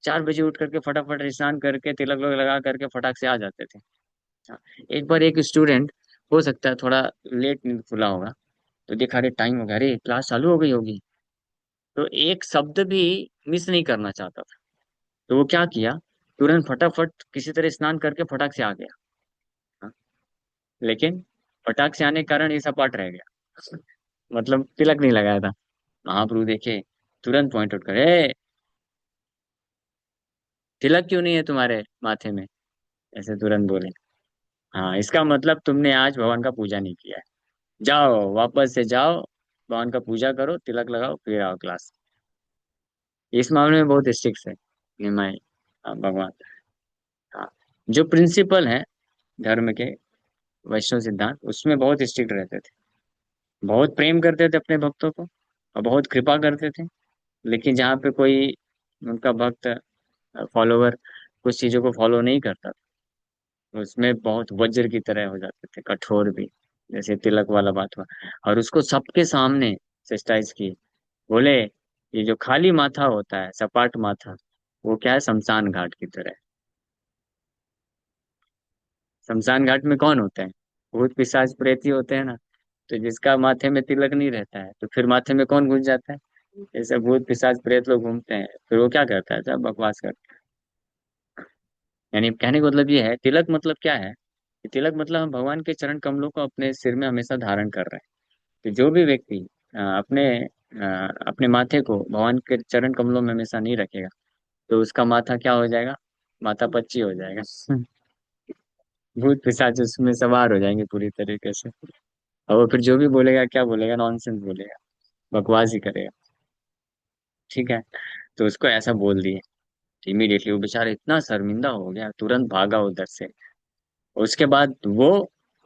4 बजे उठ करके फटाफट स्नान करके तिलक विलक लगा करके फटाक से आ जाते थे। हाँ, एक बार एक स्टूडेंट, हो सकता है थोड़ा लेट नींद खुला होगा, तो देखा अरे टाइम हो गया, अरे क्लास चालू हो गई होगी, तो एक शब्द भी मिस नहीं करना चाहता था। तो वो क्या किया, तुरंत फटाफट किसी तरह स्नान करके फटाक से आ गया। हाँ, लेकिन फटाक से आने के कारण ये सपाट रह गया। मतलब तिलक नहीं लगाया था। महाप्रभु देखे, तुरंत पॉइंट आउट करे, तिलक क्यों नहीं है तुम्हारे माथे में? ऐसे तुरंत बोले, हाँ इसका मतलब तुमने आज भगवान का पूजा नहीं किया है, जाओ वापस से जाओ, भगवान का पूजा करो, तिलक लगाओ, फिर आओ क्लास। इस मामले में बहुत स्ट्रिक्ट है निमाई, भगवान। हाँ, जो प्रिंसिपल है धर्म के, वैष्णव सिद्धांत, उसमें बहुत स्ट्रिक्ट रहते थे, बहुत प्रेम करते थे अपने भक्तों को, और बहुत कृपा करते थे। लेकिन जहाँ पे कोई उनका भक्त, फॉलोवर, कुछ चीजों को फॉलो नहीं करता, उसमें बहुत वज्र की तरह हो जाते थे, कठोर भी। जैसे तिलक वाला बात हुआ, और उसको सबके सामने चेस्टाइज की। बोले, ये जो खाली माथा होता है, सपाट माथा, वो क्या है, शमशान घाट की तरह है। शमशान घाट में कौन होते हैं? भूत पिशाच प्रेत ही होते हैं ना। तो जिसका माथे में तिलक नहीं रहता है, तो फिर माथे में कौन घुस जाता है? जैसे भूत पिशाच प्रेत लोग घूमते हैं, फिर वो क्या करता है, सब बकवास करता है। यानी कहने का मतलब ये है, तिलक मतलब क्या है, कि तिलक मतलब हम भगवान के चरण कमलों को अपने सिर में हमेशा धारण कर रहे हैं। तो जो भी व्यक्ति अपने माथे को भगवान के चरण कमलों में हमेशा नहीं रखेगा, तो उसका माथा क्या हो जाएगा, माथा पच्ची हो जाएगा। भूत पिशाच उसमें सवार हो जाएंगे पूरी तरीके से। और वो फिर जो भी बोलेगा, क्या बोलेगा, नॉनसेंस बोलेगा, बकवास ही करेगा। ठीक है, तो उसको ऐसा बोल दिए। इमीडिएटली वो बेचारा इतना शर्मिंदा हो गया, तुरंत भागा उधर से। उसके बाद वो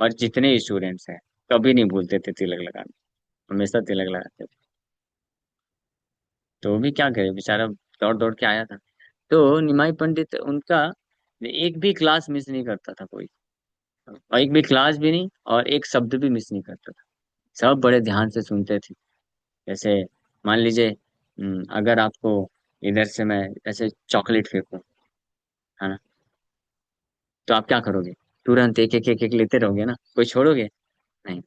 और जितने स्टूडेंट्स हैं, कभी नहीं भूलते थे तिलक लगाना, हमेशा तिलक लगाते थे। तो वो भी क्या करे बेचारा, दौड़ दौड़ के आया था। तो निमाई पंडित उनका एक भी क्लास मिस नहीं करता था कोई, और एक भी क्लास भी नहीं, और एक शब्द भी मिस नहीं करता था। सब बड़े ध्यान से सुनते थे। जैसे मान लीजिए, अगर आपको इधर से मैं ऐसे चॉकलेट फेंकूं, है ना, तो आप क्या करोगे? तुरंत एक एक एक एक लेते रहोगे ना, कोई छोड़ोगे नहीं।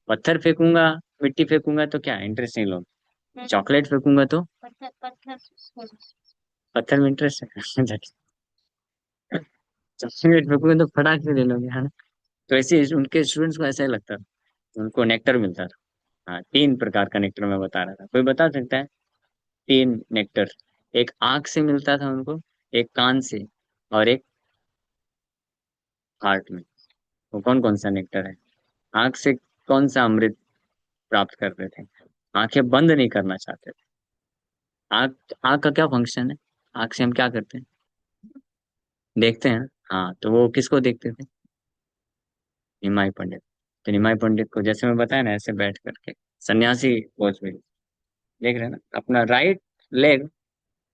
पत्थर फेंकूंगा, मिट्टी फेंकूंगा तो क्या इंटरेस्ट नहीं लोगे, चॉकलेट फेंकूंगा तो पत्थर पत्थर। पत्थर में इंटरेस्ट है। चॉकलेट फेंकूंगा तो फटाक से ले लोगे, है ना? तो ऐसे उनके स्टूडेंट्स को ऐसा ही लगता था, उनको नेक्टर मिलता था। हाँ, 3 प्रकार का नेक्टर मैं बता रहा था, कोई बता सकता है? 3 नेक्टर। एक आंख से मिलता था उनको, एक कान से, और एक हार्ट में। वो कौन कौन सा नेक्टर है? आंख से कौन सा अमृत प्राप्त करते थे? आंखें बंद नहीं करना चाहते थे। आंख, आंख का क्या फंक्शन है? आंख से हम क्या करते हैं? देखते हैं। हाँ, तो वो किसको देखते थे? निमाई पंडित। तो निमाई पंडित को जैसे मैं बताया ना, ऐसे बैठ करके सन्यासी पोज में देख रहे हैं ना, अपना राइट लेग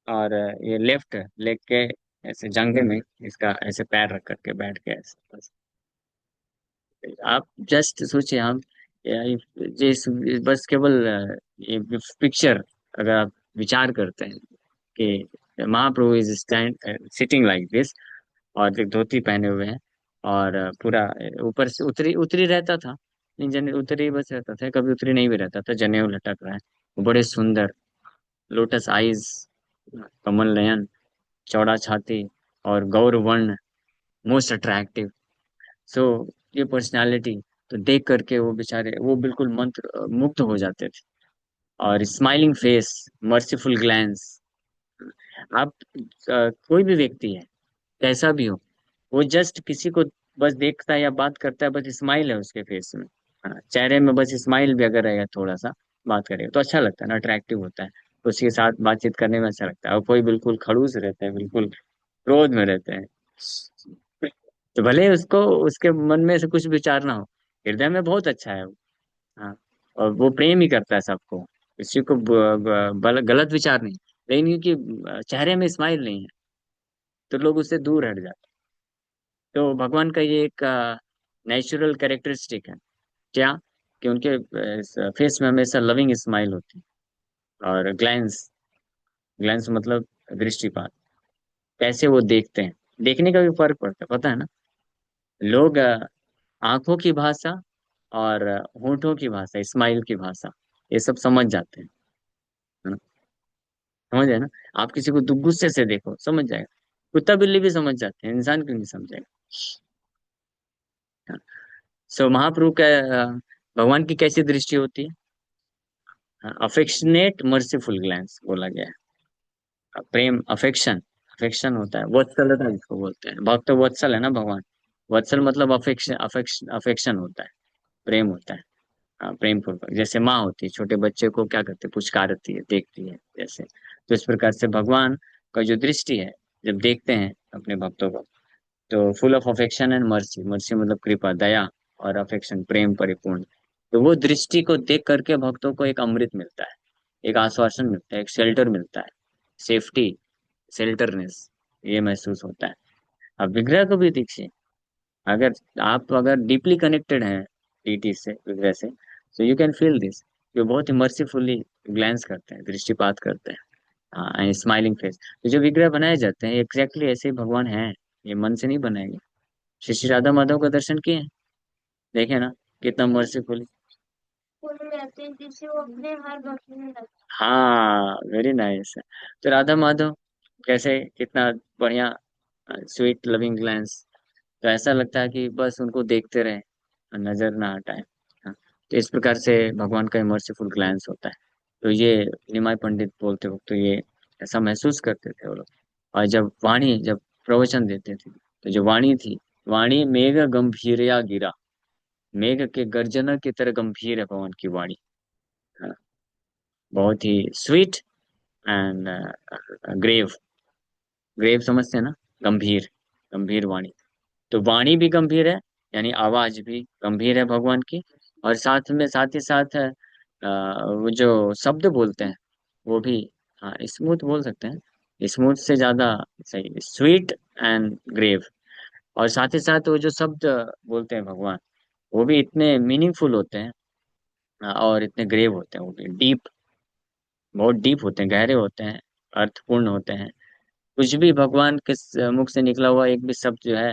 और ये लेफ्ट लेग के ऐसे जांघे में इसका ऐसे पैर रख करके बैठ के ऐसे बस। आप जस्ट सोचिए, हम जिस बस केवल ये पिक्चर अगर आप विचार करते हैं कि Mahaprabhu is stand sitting like this, और एक धोती पहने हुए हैं, और पूरा ऊपर से उतरी उतरी रहता था, नहीं जने उतरी बस रहता था, कभी उतरी नहीं भी रहता था, जनेऊ लटक रहा है। वो बड़े सुंदर, लोटस आईज, कमल नयन, चौड़ा छाती, और गौर वर्ण, मोस्ट अट्रैक्टिव। सो ये पर्सनालिटी तो देख करके वो बेचारे वो बिल्कुल मंत्र मुग्ध हो जाते थे। और स्माइलिंग फेस, मर्सीफुल ग्लैंस। आप कोई भी व्यक्ति है, कैसा भी हो, वो जस्ट किसी को बस देखता है या बात करता है, बस स्माइल है उसके फेस में। हाँ, चेहरे में बस स्माइल भी अगर रहेगा थोड़ा सा, बात करेगा तो अच्छा लगता है ना, अट्रैक्टिव होता है। उसके साथ बातचीत करने में अच्छा लगता है। और कोई बिल्कुल खड़ूस रहता है, बिल्कुल क्रोध में रहते हैं, तो भले उसको उसके मन में से कुछ विचार ना हो, हृदय में बहुत अच्छा है वो। हाँ, और वो प्रेम ही करता है सबको, किसी को गलत विचार नहीं। लेकिन क्योंकि चेहरे में स्माइल नहीं है, तो लोग उससे दूर हट जाते हैं। तो भगवान का ये एक नेचुरल कैरेक्टरिस्टिक है, क्या, कि उनके फेस में हमेशा लविंग स्माइल होती है। और ग्लैंस, ग्लैंस मतलब दृष्टिपात, कैसे वो देखते हैं, देखने का भी फर्क पड़ता है, पता है ना। लोग आंखों की भाषा और होठों की भाषा, स्माइल की भाषा, ये सब समझ जाते हैं, है ना। समझ है ना। आप किसी को गुस्से से देखो, समझ जाएगा। कुत्ता बिल्ली भी समझ जाते हैं, इंसान क्यों नहीं समझेगा। सो महाप्रभु का भगवान की कैसी दृष्टि होती है? अफेक्शनेट मर्सीफुल ग्लैंस बोला गया है। प्रेम, अफेक्शन, अफेक्शन होता है, वत्सलता जिसको बोलते हैं, भक्त वत्सल है ना भगवान। वत्सल मतलब अफेक्शन, अफेक्शन, अफेक्शन होता है, प्रेम होता है। प्रेम पूर्वक, जैसे माँ होती है छोटे बच्चे को क्या करती है, पुचकारती है, देखती है जैसे। तो इस प्रकार से भगवान का जो दृष्टि है, जब देखते हैं अपने भक्तों को, तो full of affection and mercy, mercy मतलब कृपा, दया, और अफेक्शन प्रेम परिपूर्ण। तो वो दृष्टि को देख करके भक्तों को एक अमृत मिलता है, एक आश्वासन मिलता है, एक शेल्टर मिलता है, सेफ्टी, शेल्टरनेस, ये महसूस होता है। अब विग्रह को भी दीजिए, अगर आप अगर डीपली कनेक्टेड हैं डीटी से, विग्रह से, तो यू कैन फील दिस। जो बहुत ही मर्सीफुली ग्लैंस करते हैं, दृष्टिपात करते हैं, स्माइलिंग फेस। तो जो विग्रह बनाए जाते हैं एग्जैक्टली ऐसे ही भगवान हैं, ये मन से नहीं बनाए गए। श्री श्री राधा माधव का दर्शन किए हैं? देखे ना, कितना मर्सीफुली। फूल रहते हैं जिसे वो अपने हर भक्त में रखते हाँ, वेरी नाइस। तो राधा माधव कैसे, कितना बढ़िया, स्वीट लविंग ग्लैंस। तो ऐसा लगता है कि बस उनको देखते रहे, नजर ना हटाए। हाँ, तो इस प्रकार से भगवान का मर्सीफुल ग्लैंस होता है। तो ये निमाय पंडित बोलते वक्त तो ये ऐसा महसूस करते थे वो लोग। और जब प्रवचन देते थे, तो जो वाणी थी, वाणी मेघ गंभीरया गिरा, मेघ के गर्जना की तरह गंभीर है भगवान की वाणी। हाँ, बहुत ही स्वीट एंड ग्रेव, ग्रेव समझते हैं ना, गंभीर, गंभीर वाणी। तो वाणी भी गंभीर है, यानी आवाज भी गंभीर है भगवान की। और साथ में साथ ही साथ वो जो शब्द बोलते हैं वो भी, हाँ, स्मूथ बोल सकते हैं, स्मूथ से ज्यादा सही, स्वीट एंड ग्रेव। और साथ ही साथ वो जो शब्द बोलते हैं भगवान, वो भी इतने मीनिंगफुल होते हैं, और इतने ग्रेव होते हैं, वो भी डीप, बहुत डीप होते हैं, गहरे होते हैं, अर्थपूर्ण होते हैं। कुछ भी भगवान के मुख से निकला हुआ एक भी शब्द जो है,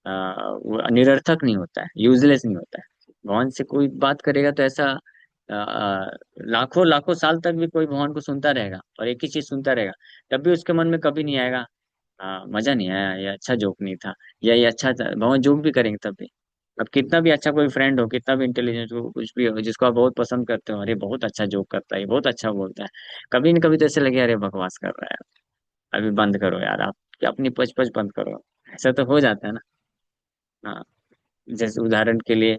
वो निरर्थक नहीं होता है, यूजलेस नहीं होता है। भगवान से कोई बात करेगा तो ऐसा लाखों लाखों साल तक भी कोई भगवान को सुनता रहेगा और एक ही चीज सुनता रहेगा, तब भी उसके मन में कभी नहीं आएगा, मजा नहीं आया, ये अच्छा जोक नहीं था, या ये अच्छा था, भगवान जोक भी करेंगे तब भी अब कितना भी अच्छा कोई फ्रेंड हो, कितना भी इंटेलिजेंट हो, कुछ भी हो, जिसको आप बहुत पसंद करते हो, अरे बहुत अच्छा जोक करता है, ये बहुत अच्छा बोलता है, कभी न कभी तो ऐसे लगे अरे बकवास कर रहा है, अभी बंद करो यार आप, क्या अपनी पच पच बंद करो। ऐसा तो हो जाता है ना। हाँ, जैसे उदाहरण के लिए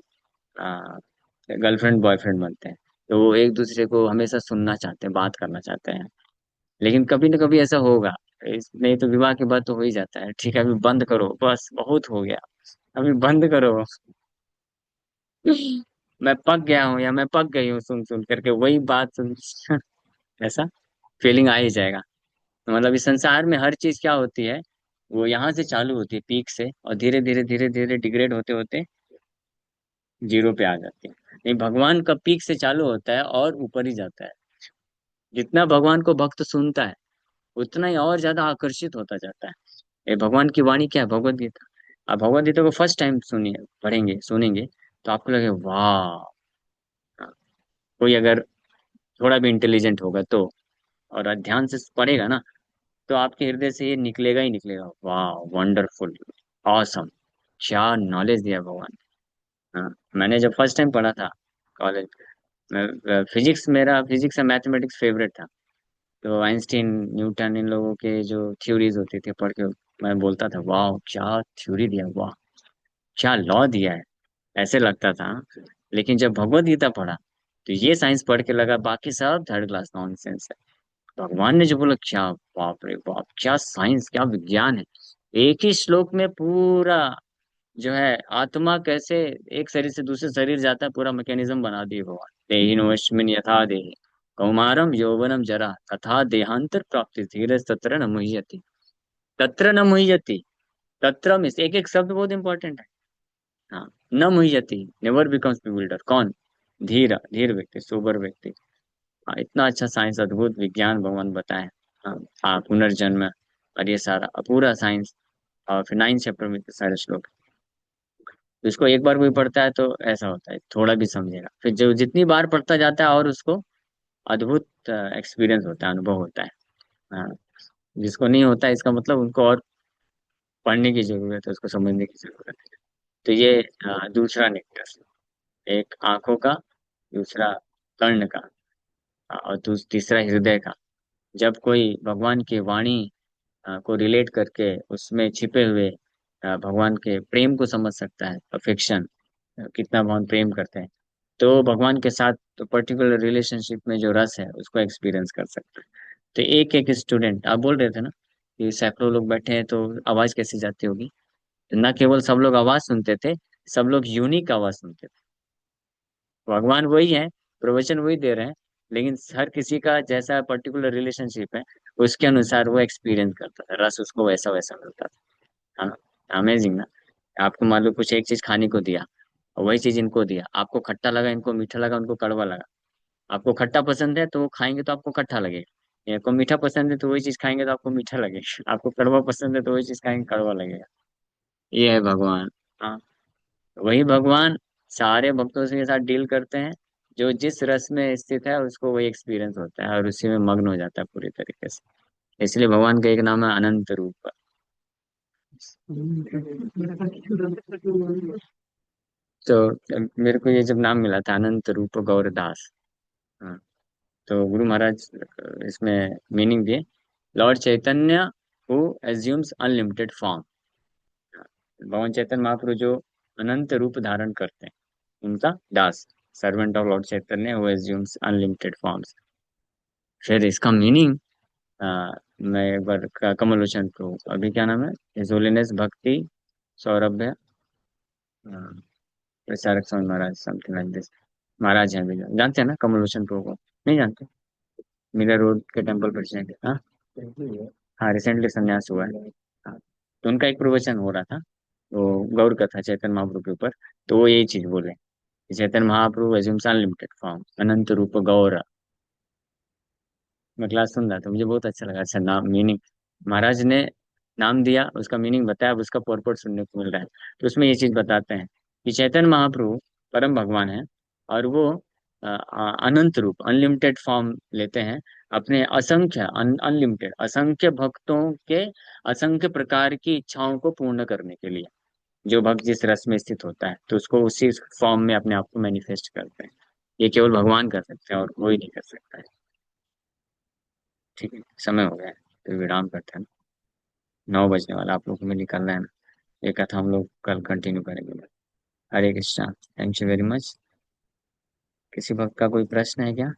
गर्लफ्रेंड बॉयफ्रेंड बनते हैं, तो वो एक दूसरे को हमेशा सुनना चाहते हैं, बात करना चाहते हैं, लेकिन कभी न कभी ऐसा होगा, नहीं तो विवाह के बाद तो हो ही जाता है, ठीक है अभी बंद करो, बस बहुत हो गया, अभी बंद करो। मैं पक गया हूँ या मैं पक गई हूँ सुन सुन करके वही बात सुन। ऐसा फीलिंग आ ही जाएगा। तो मतलब इस संसार में हर चीज क्या होती है, वो यहाँ से चालू होती है पीक से, और धीरे धीरे धीरे धीरे डिग्रेड होते होते जीरो पे आ जाती है। नहीं, भगवान का पीक से चालू होता है और ऊपर ही जाता है। जितना भगवान को भक्त सुनता है, उतना ही और ज्यादा आकर्षित होता जाता है। ये भगवान की वाणी क्या है, भगवत गीता। आप भगवत गीता को फर्स्ट टाइम सुनिए, पढ़ेंगे सुनेंगे, तो आपको लगे वाह। कोई अगर थोड़ा भी इंटेलिजेंट होगा तो, और ध्यान से पढ़ेगा ना, तो आपके हृदय से ये निकलेगा ही निकलेगा, वाह वंडरफुल, ऑसम, क्या नॉलेज दिया भगवान। हाँ, मैंने जब फर्स्ट टाइम पढ़ा था कॉलेज में, फिजिक्स, मेरा फिजिक्स और मैथमेटिक्स फेवरेट था, तो आइंस्टीन, न्यूटन, इन लोगों के जो थ्योरीज होती थी पढ़ के, मैं बोलता था वाह क्या थ्योरी दिया, वाह क्या लॉ दिया है, ऐसे लगता था। लेकिन जब भगवत गीता पढ़ा, तो ये साइंस पढ़ के लगा बाकी सब थर्ड क्लास नॉनसेंस है। भगवान ने जो बोला, क्या बाप रे बाप, क्या साइंस, क्या विज्ञान है। एक ही श्लोक में पूरा जो है आत्मा कैसे एक शरीर से दूसरे शरीर जाता है, पूरा मैकेनिज्म बना दिए भगवान। देहिनोऽस्मिन् यथा देहे कौमारम यौवनम जरा तथा देहांतर प्राप्ति धीरज तत्र न मुह्यति। तत्र न मुह्यति, तत्र में एक एक शब्द बहुत इंपॉर्टेंट है। हाँ, न मुह्यति, नेवर बिकम्स बिल्डर, कौन? धीर, धीर व्यक्ति, सोबर व्यक्ति। हाँ, इतना अच्छा साइंस, अद्भुत विज्ञान भगवान बताए। हाँ, पुनर्जन्म, और ये सारा पूरा साइंस, और फिर 9 चैप्टर में इतने सारे श्लोक। तो इसको एक बार कोई पढ़ता है तो ऐसा होता है, थोड़ा भी समझेगा, फिर जो जितनी बार पढ़ता जाता है और उसको अद्भुत एक्सपीरियंस होता है, अनुभव होता है। हाँ, जिसको नहीं होता है, इसका मतलब उनको और पढ़ने की जरूरत है, उसको समझने की जरूरत है। तो ये दूसरा नेक्टर, एक आंखों का, दूसरा कर्ण का, और तीसरा हृदय का। जब कोई भगवान की वाणी को रिलेट करके उसमें छिपे हुए भगवान के प्रेम को समझ सकता है, अफेक्शन, कितना भगवान प्रेम करते हैं, तो भगवान के साथ तो पर्टिकुलर रिलेशनशिप में जो रस है उसको एक्सपीरियंस कर सकता है। तो एक एक स्टूडेंट, आप बोल रहे थे ना कि सैकड़ों लोग बैठे हैं तो आवाज कैसी जाती होगी, तो न केवल सब लोग आवाज सुनते थे, सब लोग यूनिक आवाज सुनते थे। भगवान वही है, प्रवचन वही दे रहे हैं, लेकिन हर किसी का जैसा पर्टिकुलर रिलेशनशिप है, उसके अनुसार वो एक्सपीरियंस करता था, रस उसको वैसा वैसा मिलता था। हाँ, अमेजिंग ना। आपको मान लो कुछ एक चीज खाने को दिया, और वही चीज इनको दिया, आपको खट्टा लगा, इनको मीठा लगा, उनको कड़वा लगा। आपको खट्टा पसंद है तो वो खाएंगे तो आपको खट्टा लगेगा, आपको मीठा पसंद है तो वही चीज खाएंगे तो आपको मीठा लगेगा, आपको कड़वा पसंद है तो वही चीज खाएंगे कड़वा लगेगा। ये है भगवान। हाँ, वही भगवान सारे भक्तों के साथ डील करते हैं, जो जिस रस में स्थित है उसको वही एक्सपीरियंस होता है और उसी में मग्न हो जाता है पूरी तरीके से। इसलिए भगवान का एक नाम है अनंत रूप। तो मेरे को ये जब नाम मिला था अनंत रूप गौरदास, हाँ, तो गुरु महाराज इसमें मीनिंग दिए, Lord Chaitanya who assumes unlimited form. भगवान चैतन्य महाप्रभु जो अनंत रूप धारण करते हैं, उनका दास, servant of lord Chaitanya who assumes unlimited forms. फिर इसका मीनिंग, मैं एक बार कमल लोचन को, अभी क्या नाम है, हिज होलीनेस भक्ति सौरभ्य प्रचारक Swami Maharaj, something like this, महाराज हैं अभी, जानते हैं ना कमल लोचन प्रो को? नहीं जानते? मीरा रोड के टेम्पल प्रेसिडेंट, हाँ। हाँ, रिसेंटली संन्यास हुआ है। हाँ, तो उनका एक प्रवचन हो रहा था, तो गौर कथा चैतन्य महाप्रभु के ऊपर, तो वो यही चीज बोले कि Chaitanya Mahaprabhu assumes unlimited form, अनंत रूप गौर। मैं क्लास सुन रहा था, मुझे बहुत अच्छा लगा, अच्छा नाम, मीनिंग महाराज ने नाम दिया, उसका मीनिंग बताया, अब उसका पॉरपोर्ट सुनने को मिल रहा है। तो उसमें ये चीज बताते हैं कि चैतन्य महाप्रभु परम भगवान है, और वो अनंत रूप, अनलिमिटेड फॉर्म लेते हैं, अपने असंख्य, अनलिमिटेड असंख्य भक्तों के असंख्य प्रकार की इच्छाओं को पूर्ण करने के लिए। जो भक्त जिस रस में स्थित होता है तो उसको उसी फॉर्म में अपने आप को मैनिफेस्ट करते हैं। ये केवल भगवान कर सकते हैं और कोई नहीं कर सकता है। ठीक है, समय हो गया है, तो विराम करते हैं। 9 बजने वाला, आप लोग को भी निकलना है ना। ये कथा हम लोग कल कंटिन्यू करेंगे। Hare Krishna, thank you very much. किसी भक्त का कोई प्रश्न है क्या?